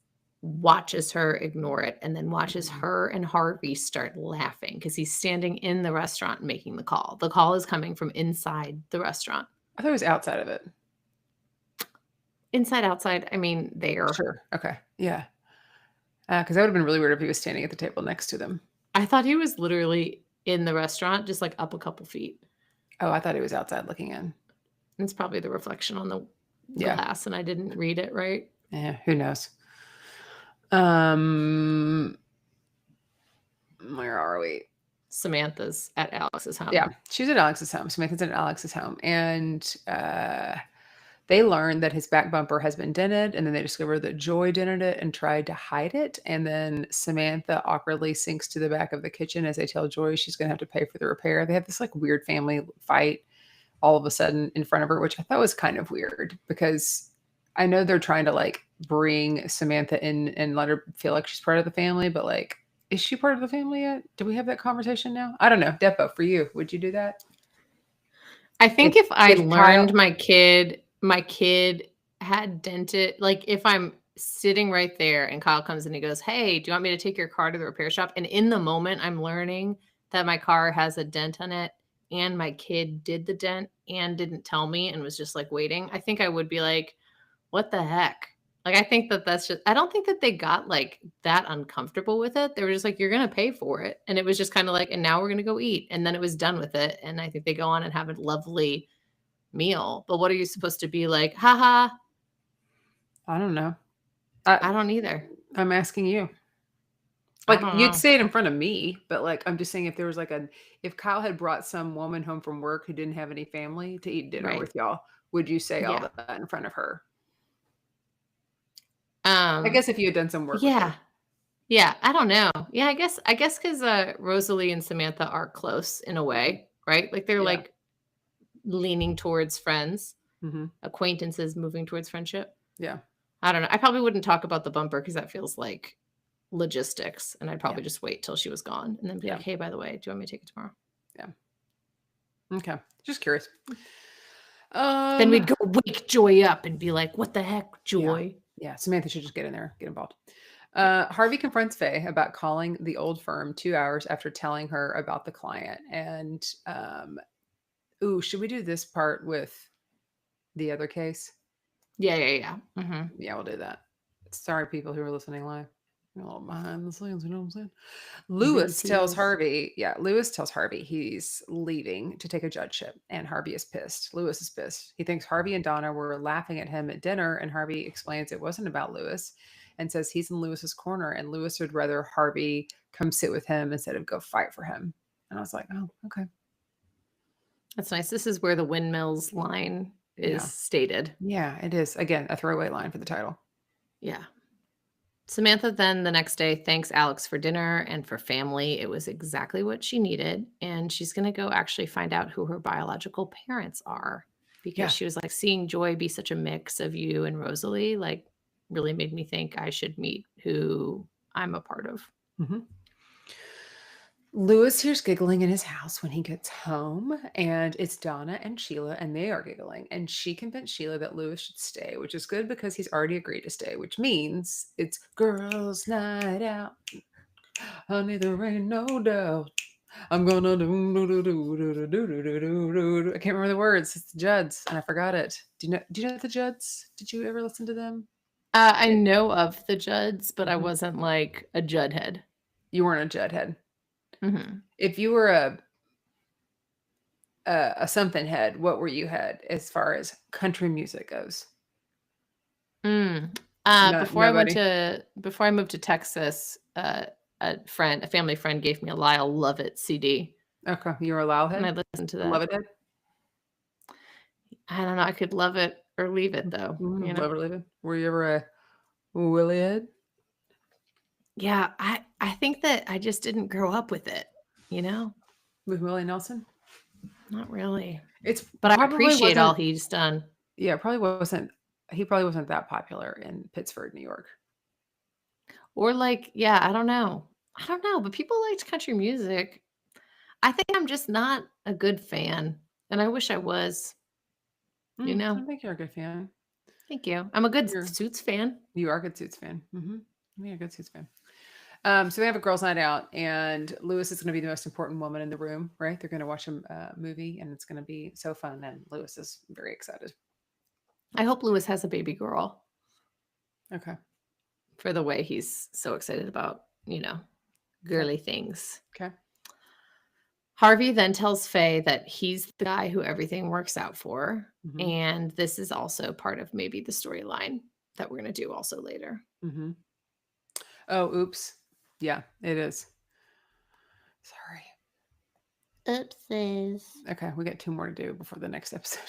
B: watches her ignore it and then watches
A: Mhm.
B: her and Harvey start laughing because he's standing in the restaurant making the call. The call is coming from inside the restaurant.
A: I thought it was outside of it.
B: Inside, outside, I mean, there.
A: Sure. Okay. Yeah. Because that would have been really weird if he was standing at the table next to them.
B: I thought he was literally in the restaurant, just like up a couple feet.
A: Oh, I thought he was outside looking in.
B: It's probably the reflection on the
A: Yeah.
B: glass, and I didn't read it right.
A: Yeah. Who knows? Where are we?
B: Samantha's at Alex's home.
A: Yeah, she's at Alex's home. Samantha's at Alex's home, and they learn that his back bumper has been dented, and then they discover that Joy dented it and tried to hide it. And then Samantha awkwardly sinks to the back of the kitchen as they tell Joy she's going to have to pay for the repair. They have this like weird family fight all of a sudden in front of her, which I thought was kind of weird because I know they're trying to like bring Samantha in and let her feel like she's part of the family, but like, is she part of the family yet? Do we have that conversation now? I don't know. Depo, for you, would you do that?
B: I think if I learned my kid had dented, like if I'm sitting right there and Kyle comes and he goes, "Hey, do you want me to take your car to the repair shop?" And in the moment, I'm learning that my car has a dent on it and my kid did the dent and didn't tell me and was just like waiting. I think I would be like, what the heck? Like, I think that that's just, I don't think that they got like that uncomfortable with it. They were just like, you're going to pay for it. And it was just kind of like, and now we're going to go eat. And then it was done with it. And I think they go on and have a lovely meal. But what are you supposed to be like? Haha.
A: I don't know.
B: I don't either.
A: I'm asking you.
B: I
A: Like,
B: don't
A: you'd
B: know.
A: say it in front of me, but like, I'm just saying if there was like if Kyle had brought some woman home from work who didn't have any family to eat dinner
B: Right.
A: with y'all, would you say all
B: Yeah.
A: that in front of her? I guess if you had done some work with her.
B: Yeah. Yeah. I don't know. Yeah. I guess because Rosalie and Samantha are close in a way, right? Like they're
A: Yeah.
B: like leaning towards friends,
A: Mm-hmm.
B: acquaintances moving towards friendship.
A: Yeah.
B: I don't know. I probably wouldn't talk about the bumper because that feels like logistics. And I'd probably
A: Yeah.
B: just wait till she was gone and then be
A: Yeah.
B: like, hey, by the way, do you want me to take it tomorrow?
A: Okay. Just curious.
B: Then we'd go wake Joy up and be like, what the heck, Joy?
A: Yeah. Samantha should just get in there, get involved. Harvey confronts Faye about calling the old firm 2 hours after telling her about the client. And should we do this part with the other case?
B: Yeah. Mm-hmm.
A: Yeah, we'll do that. Sorry, people who are listening live. You're a little behind the scenes, you know what I'm saying? Lewis tells Harvey he's leaving to take a judgeship, and Harvey is pissed. Lewis is pissed. He thinks Harvey and Donna were laughing at him at dinner, and Harvey explains it wasn't about Lewis and says he's in Lewis's corner, and Lewis would rather Harvey come sit with him instead of go fight for him. And I was like, oh, okay.
B: That's nice. This is where the windmills line is stated.
A: Yeah, it is. Again, a throwaway line for the title.
B: Yeah. Samantha then the next day thanks Alex for dinner and for family. It was exactly what she needed. And she's going to go actually find out who her biological parents are because she was like, seeing Joy be such a mix of you and Rosalie, like really made me think I should meet who I'm a part of.
A: Mm-hmm. Lewis hears giggling in his house when he gets home, and it's Donna and Sheila, and they are giggling. And she convinced Sheila that Lewis should stay, which is good because he's already agreed to stay, which means it's girls' night out. Honey, there ain't no doubt. I'm gonna do. I can't remember the words. It's the Judds, and I forgot it. Do you know the Judds? Did you ever listen to them?
B: I know of the Judds, but I wasn't like a Judhead.
A: You weren't a Judhead.
B: Mm-hmm.
A: If you were a something head, what were you head as far as country music goes?
B: Before I moved to Texas, a family friend gave me a Lyle Lovett CD.
A: Okay, you were a Lyle head.
B: And I listened to that.
A: Love it head.
B: I don't know. I could love it or leave it though. You know?
A: Love it, leave it. Were you ever a Willie head?
B: Yeah, I think that I just didn't grow up with it. You know,
A: with Willie Nelson.
B: Not really.
A: But
B: I appreciate all he's done.
A: Yeah, probably wasn't. He probably wasn't that popular in Pittsford, New York.
B: Or like, yeah, I don't know. But people liked country music. I think I'm just not a good fan, and I wish I was. You know,
A: I think you're a good fan.
B: Thank you. I'm a good Suits fan.
A: You are a good Suits fan. You're a good Suits fan. So they have a girls' night out, and Lewis is going to be the most important woman in the room, right? They're going to watch a movie, and it's going to be so fun. And Lewis is very excited.
B: I hope Lewis has a baby girl.
A: Okay.
B: For the way he's so excited about, girly things.
A: Okay.
B: Harvey then tells Faye that he's the guy who everything works out for. Mm-hmm. And this is also part of maybe the storyline that we're going to do also later.
A: Mm-hmm. Oh, oops. Yeah, it is. Sorry.
B: Oopsies.
A: Okay, we got 2 more to do before the next episode.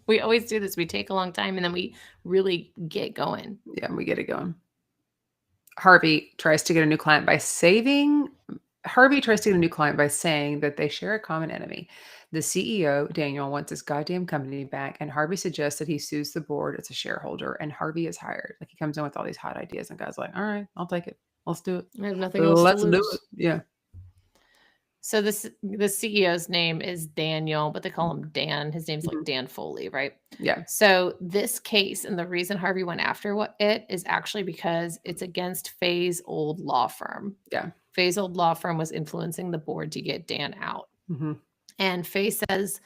B: We always do this. We take a long time and then we really get going.
A: Yeah, we get it going. Harvey tries to get a new client by saying that they share a common enemy. The CEO, Daniel, wants his goddamn company back, and Harvey suggests that he sues the board as a shareholder, and Harvey is hired. Like, he comes in with all these hot ideas, and guy's like, all right, I'll take it. Let's do it.
B: I have nothing else to lose.
A: Do it. Yeah.
B: So the CEO's name is Daniel, but they call him Dan. His name's like
A: Mhm.
B: Dan Foley, right?
A: Yeah.
B: So this case and the reason Harvey went after it is actually because it's against Faye's old law firm.
A: Yeah.
B: Faye's old law firm was influencing the board to get Dan out.
A: Mhm.
B: And Faye says,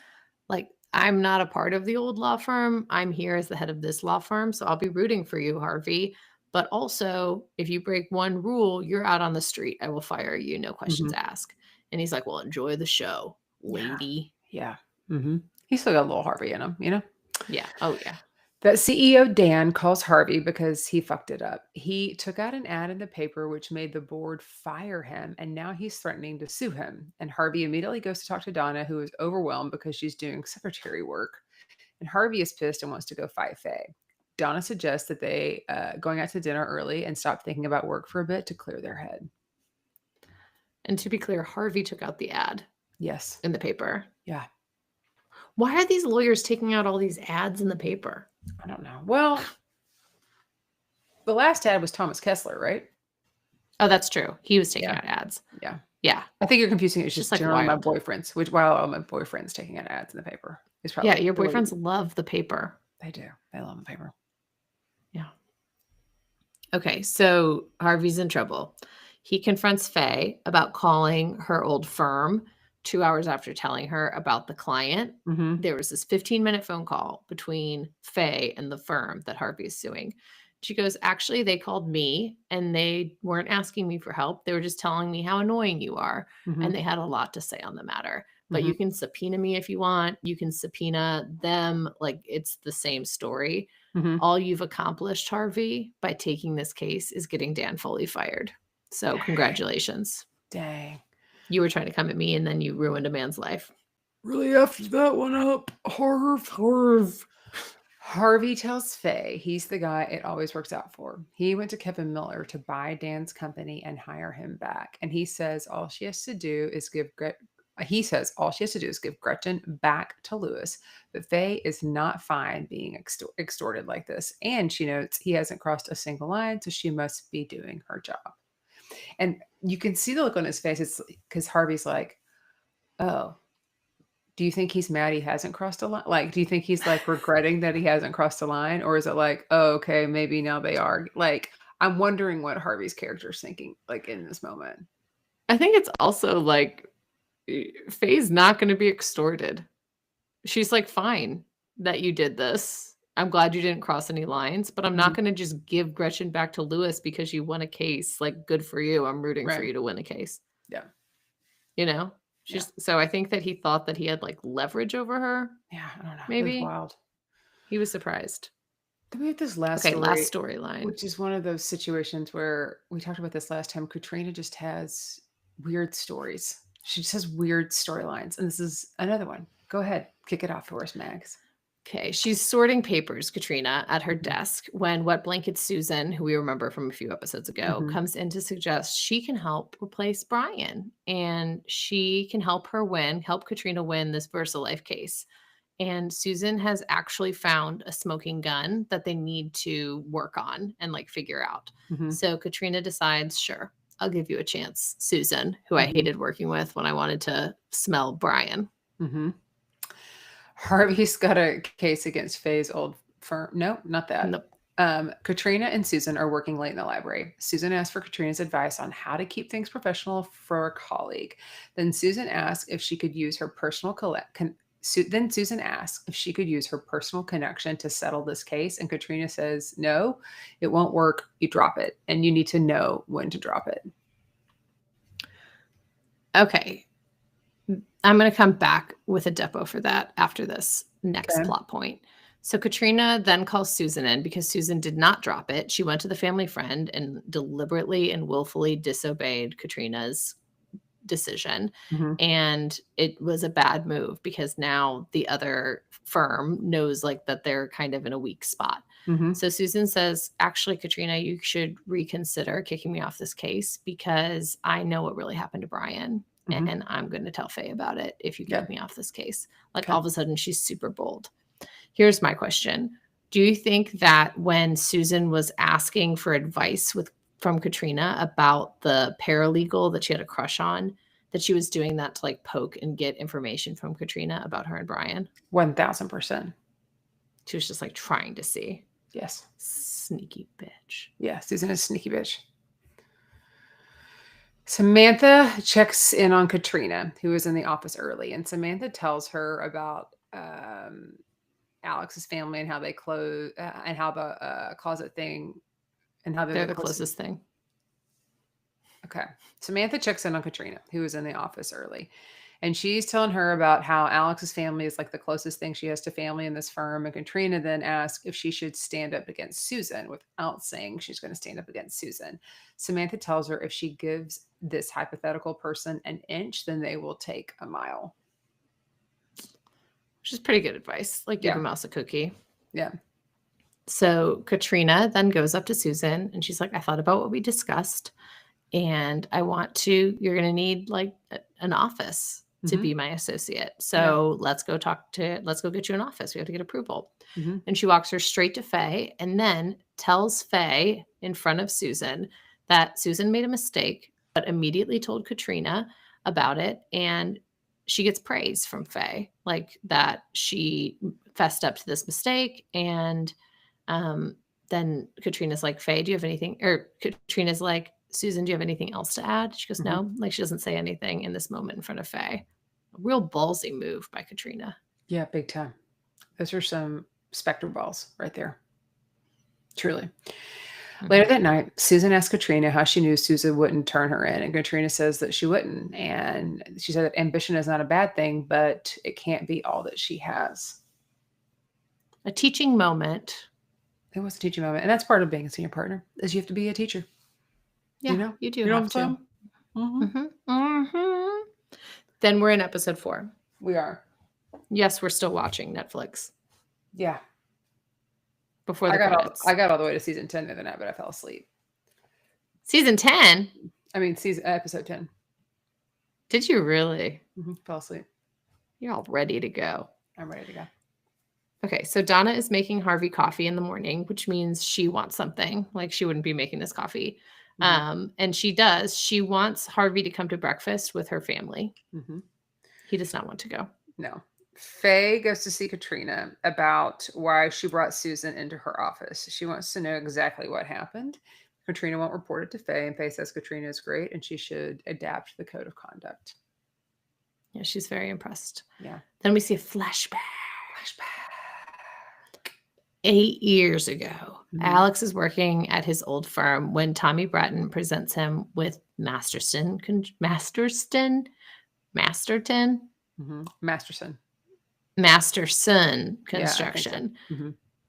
B: like, I'm not a part of the old law firm. I'm here as the head of this law firm. So I'll be rooting for you, Harvey. But also, if you break one rule, you're out on the street. I will fire you. No questions
A: Mhm.
B: asked. And he's like, well, enjoy the show,
A: Yeah.
B: lady.
A: Yeah. Mhm. He's still got a little Harvey in him, you know?
B: Yeah. Oh, yeah.
A: That CEO Dan calls Harvey because he fucked it up. He took out an ad in the paper which made the board fire him, and now he's threatening to sue him. And Harvey immediately goes to talk to Donna, who is overwhelmed because she's doing secretary work. And Harvey is pissed and wants to go fight Faye. Donna suggests that they going out to dinner early and stop thinking about work for a bit to clear their head.
B: And to be clear, Harvey took out the ad
A: Yes.
B: in the paper.
A: Yeah.
B: Why are these lawyers taking out all these ads in the paper?
A: I don't know. Well, the last ad was Thomas Kessler, right?
B: Oh, that's true. He was taking
A: Yeah.
B: out ads.
A: Yeah.
B: Yeah.
A: I think you're confusing it. It's
B: Just
A: just
B: like
A: generally
B: wild.
A: my boyfriends, which while all my boyfriends taking out ads in the paper is probably
B: Yeah, your
A: the way
B: boyfriends love the paper.
A: they do. They love the paper.
B: Yeah. Okay, so Harvey's in trouble. He confronts Faye about calling her old firm 2 hours after telling her about the client.
A: Mhm.
B: There was this 15-minute phone call between Faye and the firm that Harvey is suing. She goes, actually, they called me and they weren't asking me for help. They were just telling me how annoying you are.
A: Mhm.
B: And they had a lot to say on the matter. But
A: Mhm.
B: you can subpoena me if you want. You can subpoena them. Like, it's the same story.
A: Mhm.
B: All you've accomplished, Harvey, by taking this case is getting Dan Foley fired. So
A: Dang.
B: congratulations.
A: Dang.
B: You were trying to come at me and then you ruined a man's life.
A: Really effed that one up. Harv. Harvey tells Faye he's the guy it always works out for. He went to Kevin Miller to buy Dan's company and hire him back. And he says all she has to do is give Gretchen back to Lewis. But Faye is not fine being extorted like this. And she notes he hasn't crossed a single line, so she must be doing her job. And you can see the look on his face. It's because Harvey's like, oh, do you think he's mad he hasn't crossed a line? Like, do you think he's like regretting that he hasn't crossed a line? Or is it like, oh, okay, maybe now they are? Like, I'm wondering what Harvey's character is thinking, like in this moment.
B: I think it's also like Faye's not going to be extorted. She's like, fine that you did this. I'm glad you didn't cross any lines, but I'm not going to just give Gretchen back to Lewis because you won a case. Like, good for you. I'm rooting for
A: Right.
B: you to win a case.
A: Yeah.
B: You know? So I think that he thought that he had like leverage over her.
A: Yeah, I don't know. It
B: Maybe.
A: was wild.
B: He was surprised.
A: Then we have this last
B: Okay,
A: story,
B: last storyline.
A: which is one of those situations where we talked about this last time. Katrina just has weird stories. She just has weird storylines. And this is another one. Go ahead. Kick it off for us, Mags.
B: Okay, she's sorting papers, Katrina, at her
A: Mhm.
B: desk when Wet Blanket Susan, who we remember from a few episodes ago,
A: Mhm.
B: comes in to suggest she can help replace Brian and she can help Katrina win this VersaLife case. And Susan has actually found a smoking gun that they need to work on and like figure out.
A: Mhm.
B: So Katrina decides, sure, I'll give you a chance, Susan, who I
A: Mhm.
B: hated working with when I wanted to smell Brian.
A: Mhm. Harvey's got a case against Faye's old firm. No, not that.
B: Nope.
A: Katrina and Susan are working late in the library. Susan asks for Katrina's advice on how to keep things professional for a colleague. Then Susan asks if she could use her personal then Susan asks if she could use her personal connection to settle this case. And Katrina says, no, it won't work. You drop it. And you need to know when to drop it.
B: Okay. I'm going to come back with a depo for that after this next plot point. So Katrina then calls Susan in because Susan did not drop it. She went to the family friend and deliberately and willfully disobeyed Katrina's decision. And it was a bad move because now the other firm knows like that they're kind of in a weak spot. So Susan says, actually, Katrina, you should reconsider kicking me off this case because I know what really happened to Brian. And I'm going to tell Faye about it if you kick me off this case. Like all of a sudden she's super bold. Here's my question. Do you think that when Susan was asking for advice from Katrina about the paralegal that she had a crush on, that she was doing that to like poke and get information from Katrina about her and Brian?
A: 1000%.
B: She was just like trying to see.
A: Yes.
B: Sneaky bitch.
A: Yeah, Susan is a sneaky bitch. Samantha checks in on Katrina, who is in the office early, and Samantha tells her about Alex's family and how they close and how the closet thing and how
B: They're the closest thing.
A: Okay. Samantha checks in on Katrina, who is in the office early. And she's telling her about how Alex's family is like the closest thing she has to family in this firm. And Katrina then asks if she should stand up against Susan without saying she's going to stand up against Susan. Samantha tells her if she gives this hypothetical person an inch, then they will take a mile.
B: Which is pretty good advice. Like give
A: Yeah.
B: a mouse a cookie.
A: Yeah.
B: So Katrina then goes up to Susan and she's like, I thought about what we discussed. And you're going to need like an office to be my associate. So let's go get you an office. We have to get approval. And she walks her straight to Faye and then tells Faye in front of Susan that Susan made a mistake, but immediately told Katrina about it. And she gets praise from Faye, like that she fessed up to this mistake. And then Katrina's like, Faye, do you have anything? Or Katrina's like, Susan, do you have anything else to add? She goes, no. Like she doesn't say anything in this moment in front of Faye. A real ballsy move by Katrina.
A: Yeah, big time. Those are some specter balls right there. Truly. Later that night, Susan asked Katrina how she knew Susan wouldn't turn her in. And Katrina says that she wouldn't. And she said that ambition is not a bad thing, but it can't be all that she has.
B: A teaching moment.
A: It was a teaching moment. And that's part of being a senior partner, is you have to be a teacher.
B: Yeah, you do have to. Then we're in episode 4.
A: We are.
B: Yes, we're still watching Netflix.
A: Yeah.
B: Before the credits.
A: I got all the way to season 10 the other night, but I fell asleep.
B: Season 10?
A: I mean, episode 10.
B: Did you really?
A: Fell asleep.
B: You're all ready to go.
A: I'm ready to go.
B: Okay, so Donna is making Harvey coffee in the morning, which means she wants something. Like she wouldn't be making this coffee. And she does. She wants Harvey to come to breakfast with her family. He does not want to go.
A: No. Faye goes to see Katrina about why she brought Susan into her office. She wants to know exactly what happened. Katrina won't report it to Faye, and Faye says Katrina is great and she should adapt the code of conduct.
B: Yeah, she's very impressed.
A: Yeah.
B: Then we see a flashback. 8 years ago, Alex is working at his old firm when Tommy Bratton presents him with Masterson Construction.
A: Yeah,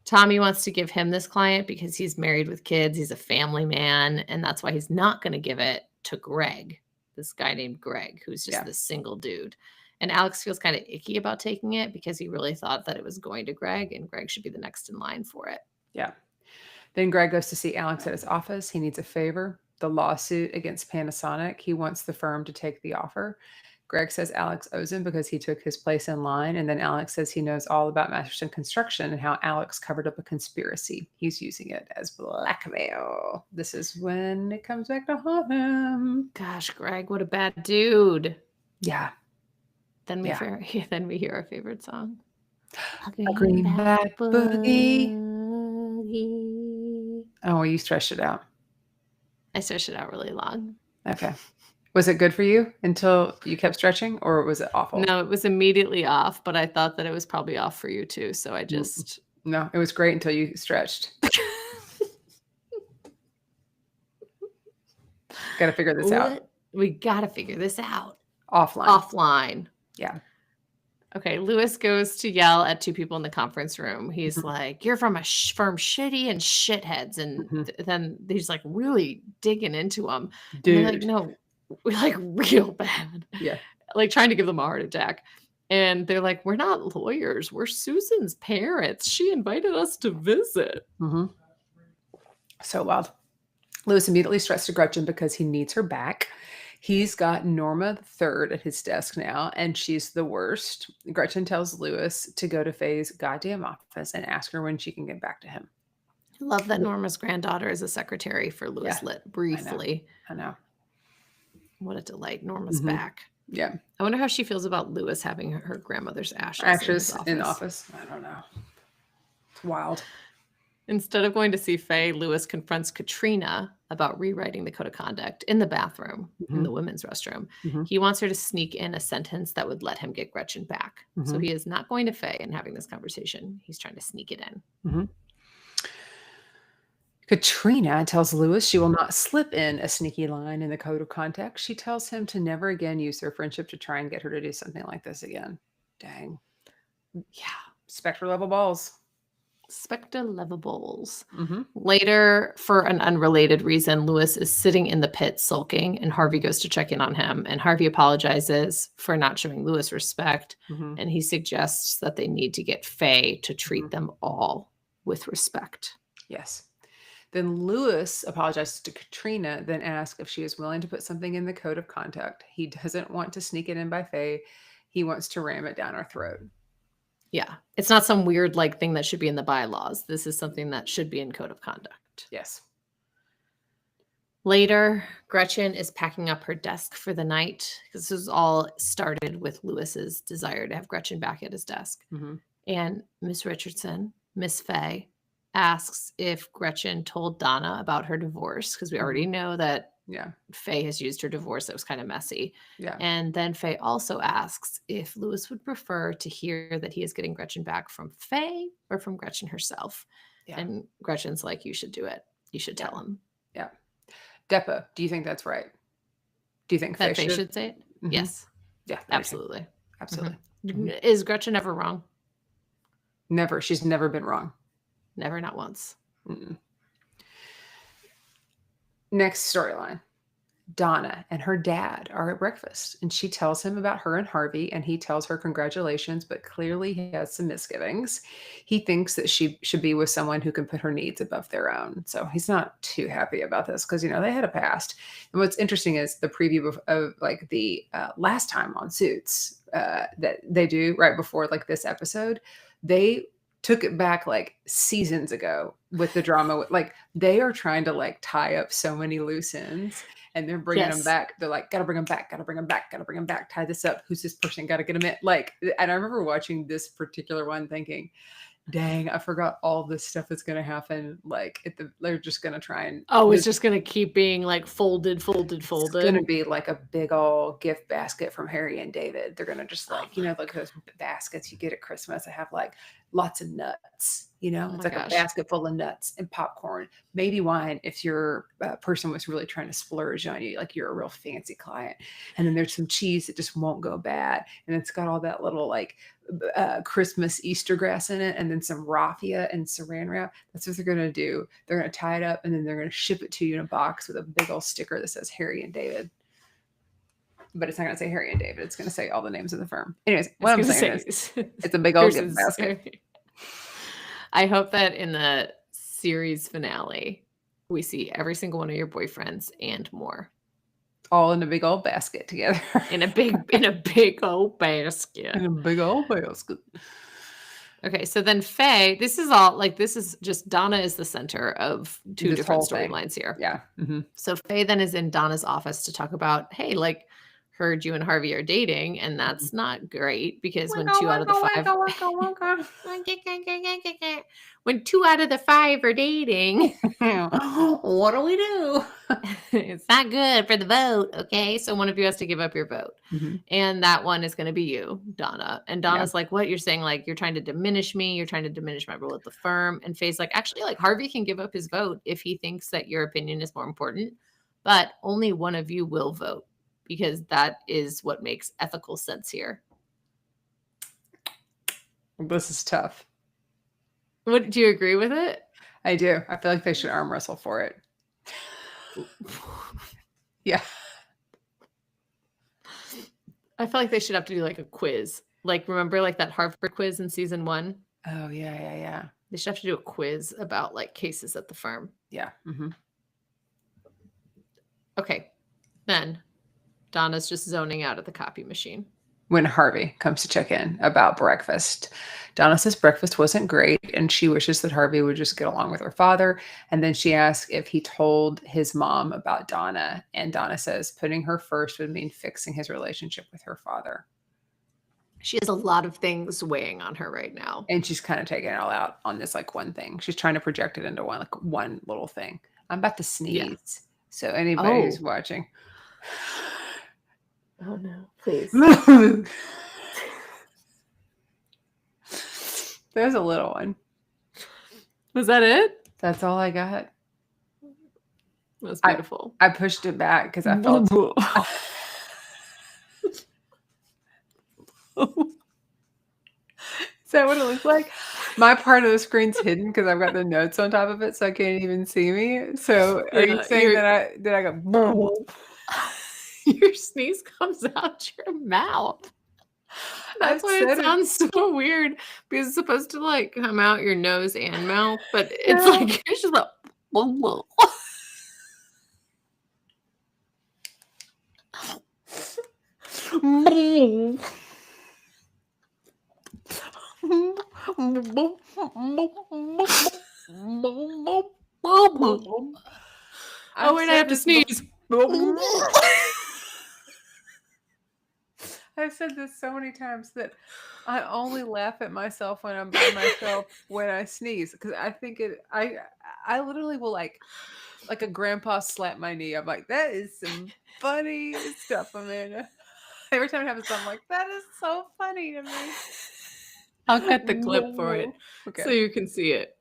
B: Tommy wants to give him this client because he's married with kids. He's a family man. And that's why he's not going to give it to Greg, this guy named Greg, who's just this single dude. And Alex feels kind of icky about taking it because he really thought that it was going to Greg and Greg should be the next in line for it.
A: Yeah. Then Greg goes to see Alex at his office. He needs a favor, the lawsuit against Panasonic. He wants the firm to take the offer. Greg says Alex owes him because he took his place in line. And then Alex says he knows all about Masterson Construction and how Alex covered up a conspiracy. He's using it as blackmail. This is when it comes back to haunt him.
B: Gosh, Greg, what a bad dude.
A: Yeah.
B: Then we hear our favorite song.
A: A greenback boogie. Oh, well, you stretched it out.
B: I stretched it out really long.
A: Okay. Was it good for you until you kept stretching, or was it awful?
B: No, it was immediately off, but I thought that it was probably off for you too. So I just...
A: No, it was great until you stretched. Got to figure this out.
B: We got to figure this out.
A: Offline. Yeah.
B: Okay, Lewis goes to yell at 2 people in the conference room. He's like, you're from a firm shitty and shitheads. And then he's like really digging into them.
A: Dude.
B: And they're like, no, we're like real bad.
A: Yeah.
B: Like trying to give them a heart attack. And they're like, we're not lawyers. We're Susan's parents. She invited us to visit.
A: So wild. Lewis immediately stressed to Gretchen because he needs her back. He's got Norma the third at his desk now, and she's the worst. Gretchen tells Lewis to go to Faye's goddamn office and ask her when she can get back to him.
B: I love that Norma's granddaughter is a secretary for Lewis Litt briefly.
A: I know.
B: What a delight. Norma's
A: Mhm.
B: back.
A: Yeah.
B: I wonder how she feels about Lewis having her grandmother's ashes in his
A: Ashes in the
B: office.
A: office. I don't know. It's wild.
B: Instead of going to see Faye, Lewis confronts Katrina about rewriting the code of conduct in the bathroom, in
A: Mhm.
B: the women's restroom.
A: Mhm.
B: He wants her to sneak in a sentence that would let him get Gretchen back. So
A: Mhm.
B: he is not going to Faye and having this conversation. He's trying to sneak it in.
A: Mhm. Katrina tells Lewis she will not slip in a sneaky line in the code of conduct. She tells him to never again use their friendship to try and get her to do something like this again. Dang.
B: Yeah.
A: Spectre level balls.
B: Spectre levables.
A: Mhm.
B: Later, for an unrelated reason, Lewis is sitting in the pit sulking, and Harvey goes to check in on him. And Harvey apologizes for not showing Lewis respect,
A: Mhm.
B: and he suggests that they need to get Faye to treat
A: Mhm.
B: them all with respect.
A: Yes. Then Lewis apologizes to Katrina, then asks if she is willing to put something in the code of conduct. He doesn't want to sneak it in by Faye. He wants to ram it down our throat.
B: Yeah, it's not some weird like thing that should be in the bylaws. This is something that should be in code of conduct.
A: Yes.
B: Later, Gretchen is packing up her desk for the night because this was all started with Lewis's desire to have Gretchen back at his desk.
A: Mhm.
B: And Miss Richardson, Miss Faye, asks if Gretchen told Donna about her divorce because we already
A: Mhm.
B: know that
A: Yeah.
B: Faye has used her divorce. That was kind of messy.
A: Yeah.
B: And then Faye also asks if Lewis would prefer to hear that he is getting Gretchen back from Faye or from Gretchen herself.
A: Yeah.
B: And Gretchen's like, you should do it. You should tell
A: Yeah.
B: him
A: Yeah. Depa, do you think that's right? Do you think Faye
B: that Faye
A: should?
B: should say it.
A: Mhm.
B: Yes,
A: Yeah, me too.
B: absolutely.
A: Absolutely. Mhm.
B: Mhm. Is Gretchen ever wrong?
A: Never. She's never been wrong.
B: Never, not once.
A: Mm-mm. Next storyline. Donna and her dad are at breakfast, and she tells him about her and Harvey, and he tells her congratulations, but clearly he has some misgivings. He thinks that she should be with someone who can put her needs above their own. So he's not too happy about this because, they had a past. And what's interesting is the preview of like the last time on Suits that they do right before like this episode, they took it back like seasons ago with the drama. Like they are trying to like tie up so many loose ends and they're bringing them
B: Yes.
A: back. They're like, gotta bring them back, gotta bring them back, gotta bring them back. Tie this up. Who's this person? Gotta get them in. Like, and I remember watching this particular one thinking, dang, I forgot all this stuff that's gonna happen. Like, they're just gonna try and.
B: Oh, it's just gonna keep being like folded.
A: It's gonna be like a big old gift basket from Harry and David. They're gonna just like,
B: Oh my
A: like those baskets you get at Christmas that have like lots of nuts.
B: Oh
A: It's
B: my
A: like a
B: gosh.
A: basket full of nuts and popcorn, maybe wine if your person was really trying to splurge on you, like you're a real fancy client. And then there's some cheese that just won't go bad, and it's got all that little like Christmas Easter grass in it, and then some raffia and saran wrap. That's what they're gonna do. They're gonna tie it up, and then they're gonna ship it to you in a box with a big old sticker that says Harry and David. But it's not gonna say Harry and David. It's gonna say all the names of the firm. Anyways, what I'm saying is, it's a big old gift basket.
B: I hope that in the series finale, we see every single one of your boyfriends and more
A: All in a big old basket together.
B: in a big old basket.
A: In a big old basket.
B: Okay, so then Faye, this is just Donna is the center of two
A: This
B: different
A: whole thing.
B: storylines here.
A: Yeah. Mhm.
B: So Faye then is in Donna's office to talk about, hey, like, heard you and Harvey are dating, and that's not great because when 2 out of the 5 are dating,
A: What do we do?
B: it's not good for the vote. Okay, so one of you has to give up your vote,
A: Mhm.
B: and that one is going to be you, Donna. And Donna's like, what? You're saying like you're trying to diminish me, you're trying to diminish my role at the firm. And Faye's like, actually, like Harvey can give up his vote if he thinks that your opinion is more important, but only one of you will vote because that is what makes ethical sense here.
A: This is tough.
B: What, do you agree with it?
A: I do. I feel like they should arm wrestle for it. Yeah.
B: I feel like they should have to do like a quiz. Like, remember like that Harvard quiz in season 1?
A: Oh, yeah.
B: They should have to do a quiz about like cases at the firm.
A: Yeah. Mhm.
B: Okay. Then Donna's just zoning out at the copy machine.
A: when Harvey comes to check in about breakfast. Donna says breakfast wasn't great and she wishes that Harvey would just get along with her father. And then she asks if he told his mom about Donna. And Donna says putting her first would mean fixing his relationship with her father.
B: She has a lot of things weighing on her right now.
A: And she's kind of taking it all out on this like one thing. She's trying to project it into one little thing. I'm about to sneeze. So anybody who's watching.
B: Oh no, please.
A: There's a little one.
B: Was that it?
A: That's all I got.
B: That's beautiful.
A: I pushed it back because I felt. Is that what it looks like? My part of the screen's hidden because I've got the notes on top of it, so I can't even see me. So are you saying that I go?
B: Your sneeze comes out your mouth. That's why it sounds so weird, because it's supposed to like come out your nose and mouth, but it's like it's just like oh wait, I have to sneeze.
A: I've said this so many times that I only laugh at myself when I'm by myself when I sneeze, because I think I literally will like a grandpa slap my knee. I'm like, that is some funny stuff, Amanda. Every time it happens, I'm like, that is so funny to me.
B: I'll cut the clip for it so you can see it.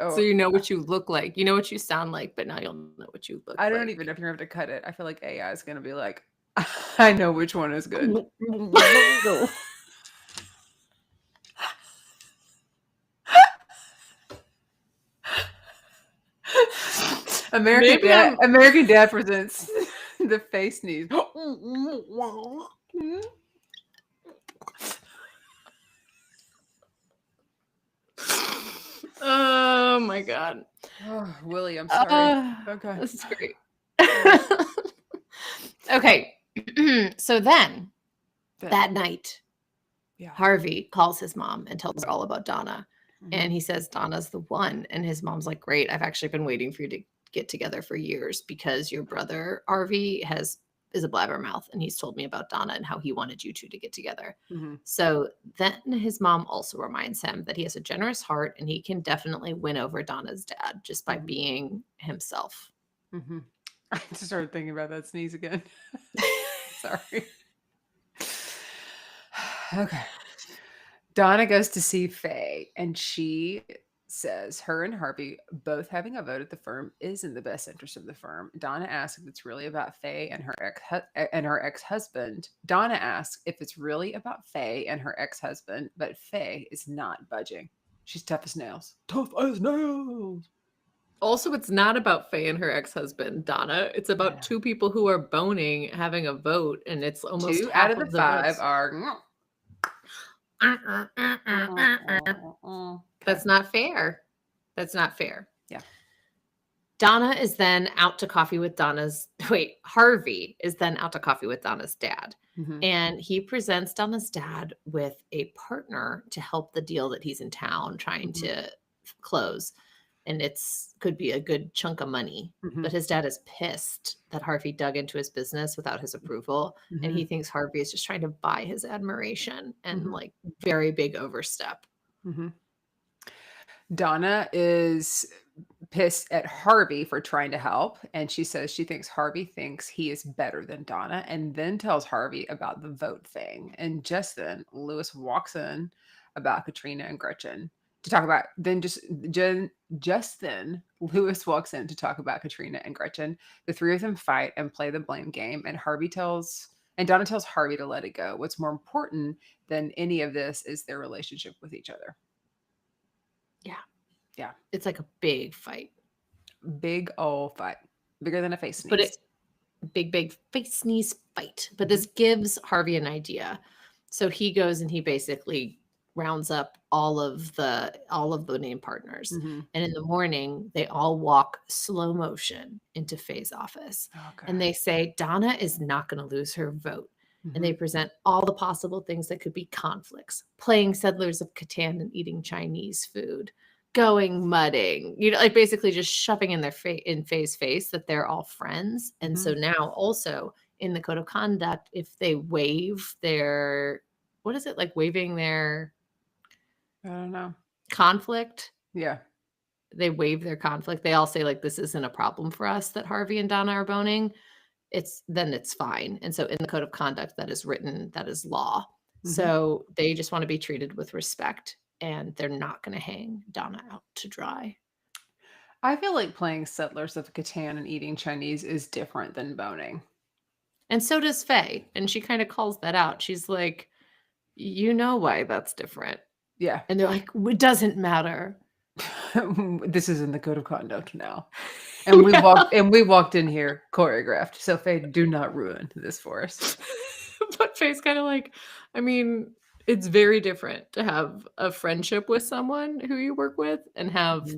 B: Oh. So you know what you look like. You know what you sound like, but now you'll know what you look like.
A: I don't even know if you're going to have to cut it. I feel like AI is going to be like, I know which one is good. American Dad presents the face sneeze.
B: Oh my God.
A: Oh, Willie, I'm sorry. Okay.
B: This is great. Okay. So then that night, Harvey calls his mom and tells her all about Donna. Mm-hmm. And he says, Donna's the one. And his mom's like, great. I've actually been waiting for you to get together for years because your brother, Harvey, is a blabbermouth. And he's told me about Donna and how he wanted you two to get together. Mm-hmm. So then his mom also reminds him that he has a generous heart and he can definitely win over Donna's dad just by being himself.
A: Mm-hmm. I just started thinking about that sneeze again. Sorry. Okay. Donna goes to see Faye and she says her and Harvey both having a vote at the firm is in the best interest of the firm. Donna asks if it's really about Faye and her ex-husband. Donna asks if it's really about Faye and her ex-husband, but Faye is not budging. She's tough as nails. Tough as nails.
B: Also, it's not about Faye and her ex-husband, Donna. It's about two people who are boning having a vote, and it's almost
A: 2 out of the 5 are.
B: That's not fair. That's not fair.
A: Yeah.
B: Donna is then out to coffee with Harvey is then out to coffee with Donna's dad. Mm-hmm. And he presents Donna's dad with a partner to help the deal that he's in town trying to close. And could be a good chunk of money. Mm-hmm. But his dad is pissed that Harvey dug into his business without his approval. Mm-hmm. And he thinks Harvey is just trying to buy his admiration and like very big overstep.
A: Mm-hmm. Donna is pissed at Harvey for trying to help. And she says she thinks Harvey thinks he is better than Donna, and then tells Harvey about the vote thing. And just then Lewis walks in about Katrina and Gretchen to talk about, just then Lewis walks in to talk about Katrina and Gretchen. The three of them fight and play the blame game, and Donna tells Harvey to let it go. What's more important than any of this is their relationship with each other. Yeah.
B: It's like a big fight.
A: Big old fight. Bigger than a face sneeze.
B: But big face sneeze fight. But this gives Harvey an idea. So he goes and he basically rounds up all of the named partners. Mm-hmm. And in the morning, they all walk slow motion into Faye's office. Okay. And they say, Donna is not going to lose her vote. and they present all the possible things that could be conflicts: playing Settlers of Catan and eating Chinese food, going mudding, like basically just shoving in their face that they're all friends. And so now also in the code of conduct, if they waive their, what is it, like waiving their
A: I don't know.
B: conflict?
A: Yeah.
B: They waive their conflict. They all say like, this isn't a problem for us that Harvey and Donna are boning. Then it's fine. And so in the code of conduct that is written, that is law. So they just want to be treated with respect, and they're not going to hang Donna out to dry.
A: I feel like playing Settlers of Catan and eating Chinese is different than boning.
B: And so does Faye. And she kind of calls that out. She's like, you know why that's different.
A: Yeah.
B: And they're like, it doesn't matter.
A: This is in the code of conduct now. And we walked in here choreographed. So Faye, do not ruin this for us.
B: But Faye's kind of like, I mean, it's very different to have a friendship with someone who you work with and have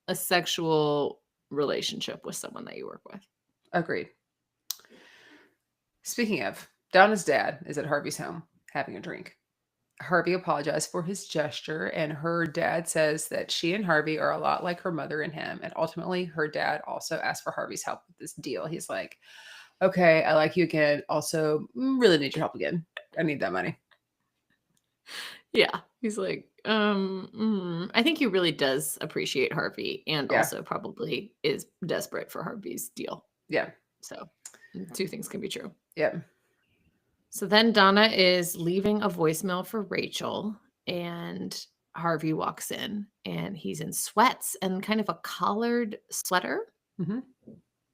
B: a sexual relationship with someone that you work with.
A: Agreed. Speaking of, Donna's dad is at Harvey's home having a drink. Harvey apologized for his gesture, and her dad says that she and Harvey are a lot like her mother and him. And ultimately, her dad also asked for Harvey's help with this deal. He's like, okay, I like you again. Also, really need your help again. I need that money.
B: Yeah. He's like, I think he really does appreciate Harvey, and also probably is desperate for Harvey's deal.
A: Yeah.
B: So two things can be true.
A: Yeah.
B: So then Donna is leaving a voicemail for Rachel, and Harvey walks in, and he's in sweats and kind of a collared sweater.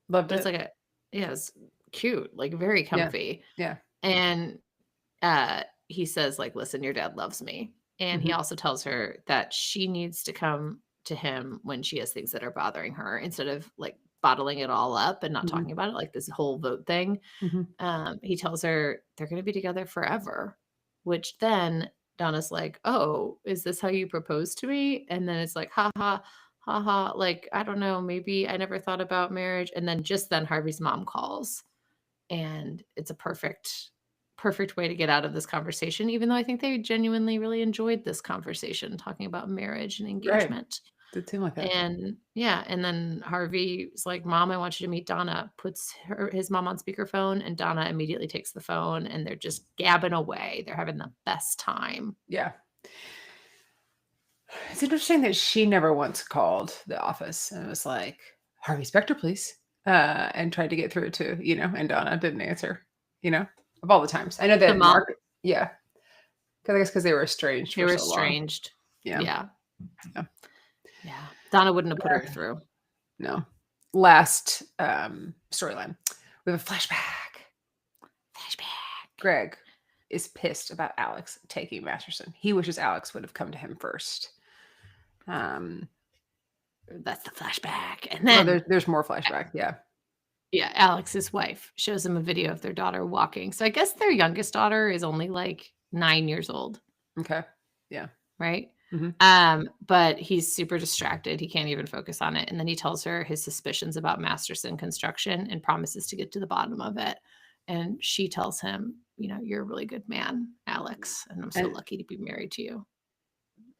A: Loved
B: It's
A: it.
B: like it's cute, like very comfy.
A: Yeah.
B: And he says like, listen, your dad loves me. And he also tells her that she needs to come to him when she has things that are bothering her, instead of like bottling it all up and not talking about it, like this whole vote thing. He tells her they're going to be together forever, which then Donna's like, oh, is this how you propose to me? And then it's like, ha ha, ha ha. Like, I don't know, maybe I never thought about marriage. And then Harvey's mom calls, and it's a perfect way to get out of this conversation, even though I think they genuinely really enjoyed this conversation, talking about marriage and engagement.
A: Did seem like that.
B: And and then Harvey's like, Mom, I want you to meet Donna, puts his mom on speakerphone, and Donna immediately takes the phone, and they're just gabbing away. They're having the best time.
A: Yeah. It's interesting that she never once called the office and was like, Harvey Specter, please. And tried to get through to, and Donna didn't answer, of all the times. I know that Mark, yeah. Because I guess because they were estranged.
B: They were estranged.
A: Yeah.
B: Donna wouldn't have put her through.
A: No. Last storyline. We have a flashback. Greg is pissed about Alex taking Masterson. He wishes Alex would have come to him first.
B: That's the flashback. And then
A: there's more flashback. Yeah.
B: Yeah. Alex's wife shows him a video of their daughter walking. So I guess their youngest daughter is only like 9 years old.
A: Okay. Yeah.
B: Right. But he's super distracted. He can't even focus on it. And then he tells her his suspicions about Masterson Construction and promises to get to the bottom of it. And she tells him, you're a really good man, Alex, and I'm so lucky to be married to you.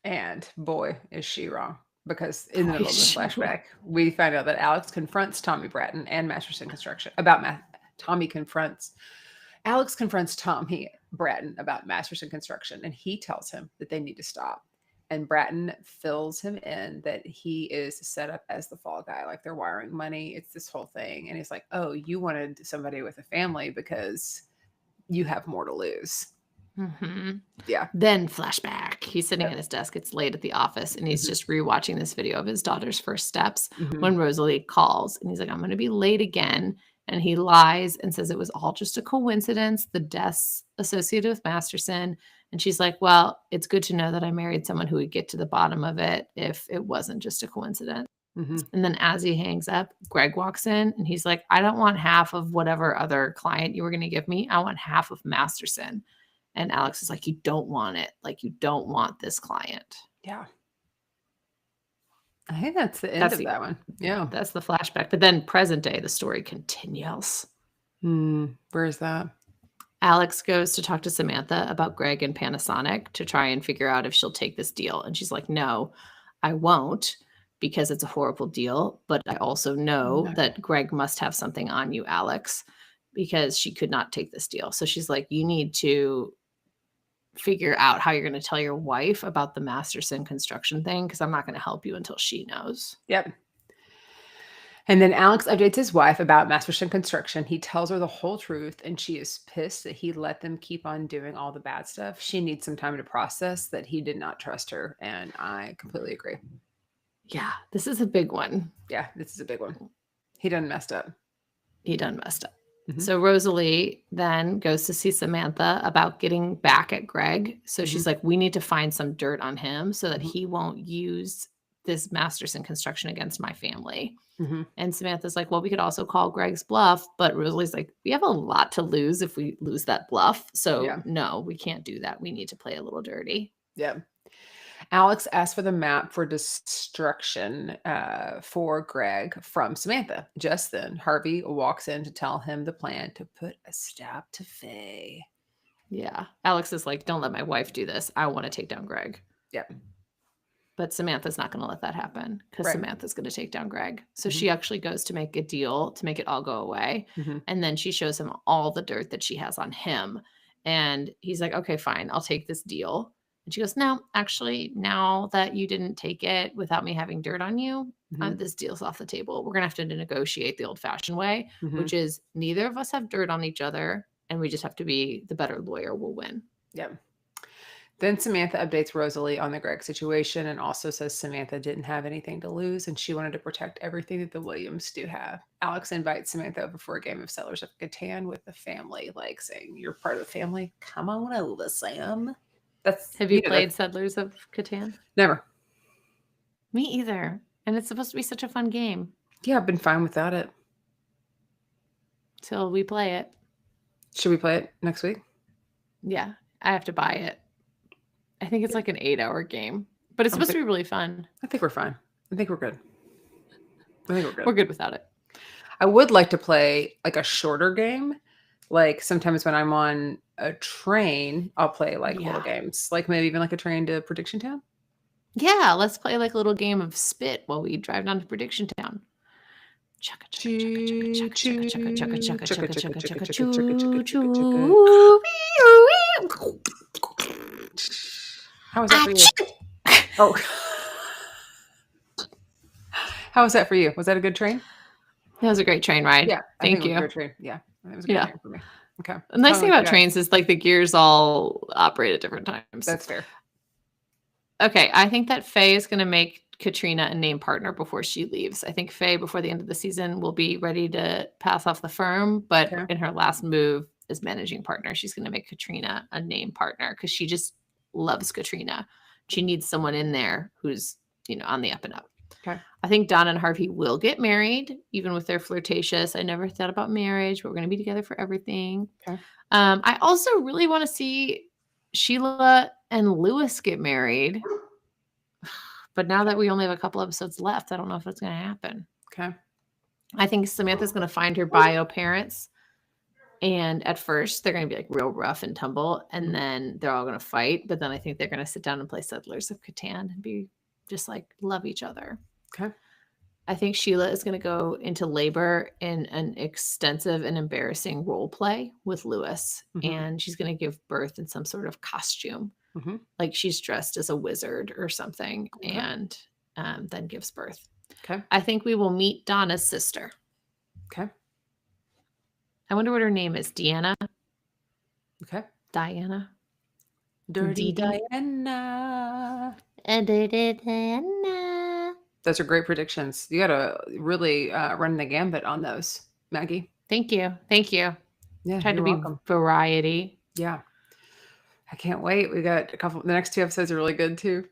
B: And
A: boy, is she wrong. Because in the middle of the flashback, we find out that Alex confronts Tommy Bratton and Masterson Construction about Alex confronts Tommy Bratton about Masterson Construction, and he tells him that they need to stop. And Bratton fills him in that he is set up as the fall guy, like they're wiring money. It's this whole thing. And he's like, oh, you wanted somebody with a family because you have more to lose. Yeah.
B: Then flashback. He's sitting at his desk. It's late at the office, and he's just rewatching this video of his daughter's first steps when Rosalie calls, and he's like, I'm going to be late again. And he lies and says it was all just a coincidence, the deaths associated with Masterson. And she's like, well, it's good to know that I married someone who would get to the bottom of it if it wasn't just a coincidence. And then as he hangs up, Greg walks in, and he's like, I don't want half of whatever other client you were going to give me. I want half of Masterson. And Alex is like, you don't want it. Like, you don't want this client.
A: Yeah. I think that's the end of that one. Yeah.
B: That's the flashback. But then present day, the story continues.
A: Where is that?
B: Alex goes to talk to Samantha about Greg and Panasonic to try and figure out if she'll take this deal. And she's like, no, I won't because it's a horrible deal. But I also know
A: No.
B: that Greg must have something on you, Alex, because she could not take this deal. So she's like, you need to figure out how you're going to tell your wife about the Masterson construction thing because I'm not going to help you until she knows.
A: Yep. And then Alex updates his wife about Masterson Construction. He tells her the whole truth, and she is pissed that he let them keep on doing all the bad stuff. She needs some time to process that he did not trust her, and I completely agree.
B: Yeah, this is a big one.
A: Yeah, this is a big one. He done messed up.
B: He done messed up.
A: Mhm.
B: So Rosalie then goes to see Samantha about getting back at Greg. So she's like, we need to find some dirt on him so that
A: Mhm.
B: he won't use this Masterson construction against my family.
A: Mhm.
B: And Samantha's like, well, we could also call Greg's bluff. But Rosalie's like, we have a lot to lose if we lose that bluff. So
A: Yeah.
B: no, we can't do that. We need to play a little dirty.
A: Yeah. Alex asked for the map for destruction for Greg from Samantha. Just then, Harvey walks in to tell him the plan to put a stop to Faye.
B: Yeah. Alex is like, don't let my wife do this. I want to take down Greg.
A: Yep.
B: But Samantha's not going to let that happen because
A: Right.
B: Samantha's going to take down Greg. So
A: Mhm.
B: she actually goes to make a deal to make it all go away.
A: Mhm.
B: And then she shows him all the dirt that she has on him. And he's like, okay, fine, I'll take this deal. And she goes, no, actually, now that you didn't take it without me having dirt on you,
A: Mhm.
B: this deal's off the table. We're going to have to negotiate the old fashioned way,
A: Mhm.
B: which is neither of us have dirt on each other. And we just have to be the better lawyer will win.
A: Yep. Then Samantha updates Rosalie on the Greg situation and also says Samantha didn't have anything to lose and she wanted to protect everything that the Williams do have. Alex invites Samantha over for a game of Settlers of Catan with the family, like saying, you're part of the family. Come on over, Sam.
B: Have you
A: know,
B: played Settlers of Catan?
A: Never.
B: Me either. And it's supposed to be such a fun game.
A: Yeah, I've been fine without it.
B: Till we play it.
A: Should we play it next week?
B: Yeah, I have to buy it. I think it's like an 8-hour game, but it's supposed to be really fun.
A: I think we're fine. I think we're good.
B: We're good without it.
A: I would like to play like a shorter game. Like sometimes when I'm on a train, I'll play like little games, like maybe even like a train to Prediction Town.
B: Yeah, let's play like a little game of spit while we drive down to Prediction Town. Chugga chugga chugga chugga chugga chugga chugga chugga chugga chugga choo choo.
A: How was that for you? Oh. How was that for you? Was that a good train?
B: That was a great train ride.
A: Yeah.
B: Thank you.
A: It was a good train. Yeah. It was a good train for me. Okay.
B: The nice thing about trains is like the gears all operate at different times.
A: That's fair.
B: Okay. I think that Faye is going to make Katrina a name partner before she leaves. I think Faye, before the end of the season, will be ready to pass off the firm, but in her last move as managing partner, she's going to make Katrina a name partner because she just loves Katrina. She needs someone in there who's, on the up and up.
A: Okay.
B: I think Donna and Harvey will get married, even with their flirtatious. I never thought about marriage, but we're going to be together for everything.
A: Okay.
B: I also really want to see Sheila and Lewis get married. But now that we only have a couple episodes left, I don't know if it's going to happen.
A: Okay.
B: I think Samantha's going to find her bio parents. And at first, they're going to be like real rough and tumble. And then they're all going to fight. But then I think they're going to sit down and play Settlers of Catan and be just like love each other.
A: Okay.
B: I think Sheila is going to go into labor in an extensive and embarrassing role play with Lewis.
A: Mm-hmm.
B: And she's going to give birth in some sort of costume.
A: Mm-hmm.
B: Like she's dressed as a wizard or something, and then gives birth.
A: Okay.
B: I think we will meet Donna's sister.
A: Okay.
B: I wonder what her name is. Deanna?
A: Okay.
B: Diana?
A: Dirty Diana.
B: Diana.
A: Those are great predictions. You got to really run the gambit on those, Maggie.
B: Thank you. Thank you.
A: Yeah.
B: Tried to be
A: welcome.
B: Variety.
A: Yeah. I can't wait. We got a couple. The next 2 episodes are really good too.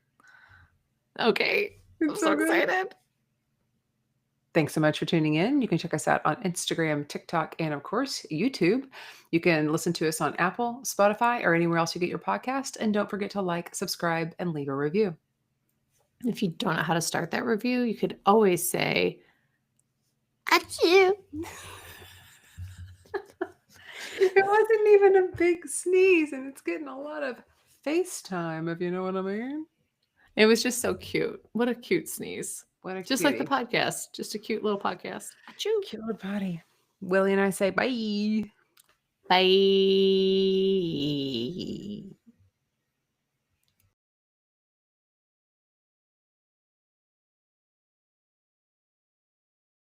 B: Okay. I'm so excited.
A: Thanks so much for tuning in. You can check us out on Instagram, TikTok, and of course, YouTube. You can listen to us on Apple, Spotify, or anywhere else you get your podcast. And don't forget to like, subscribe, and leave a review.
B: If you don't know how to start that review, you could always say, achoo.
A: It wasn't even a big sneeze, and it's getting a lot of FaceTime, if you know what I mean.
B: It was just so cute. What a cute sneeze.
A: What a
B: Just like the
A: cutie.
B: podcast. Just a cute little podcast. Achoo.
A: Cute little body. Willie and I say bye.
B: Bye.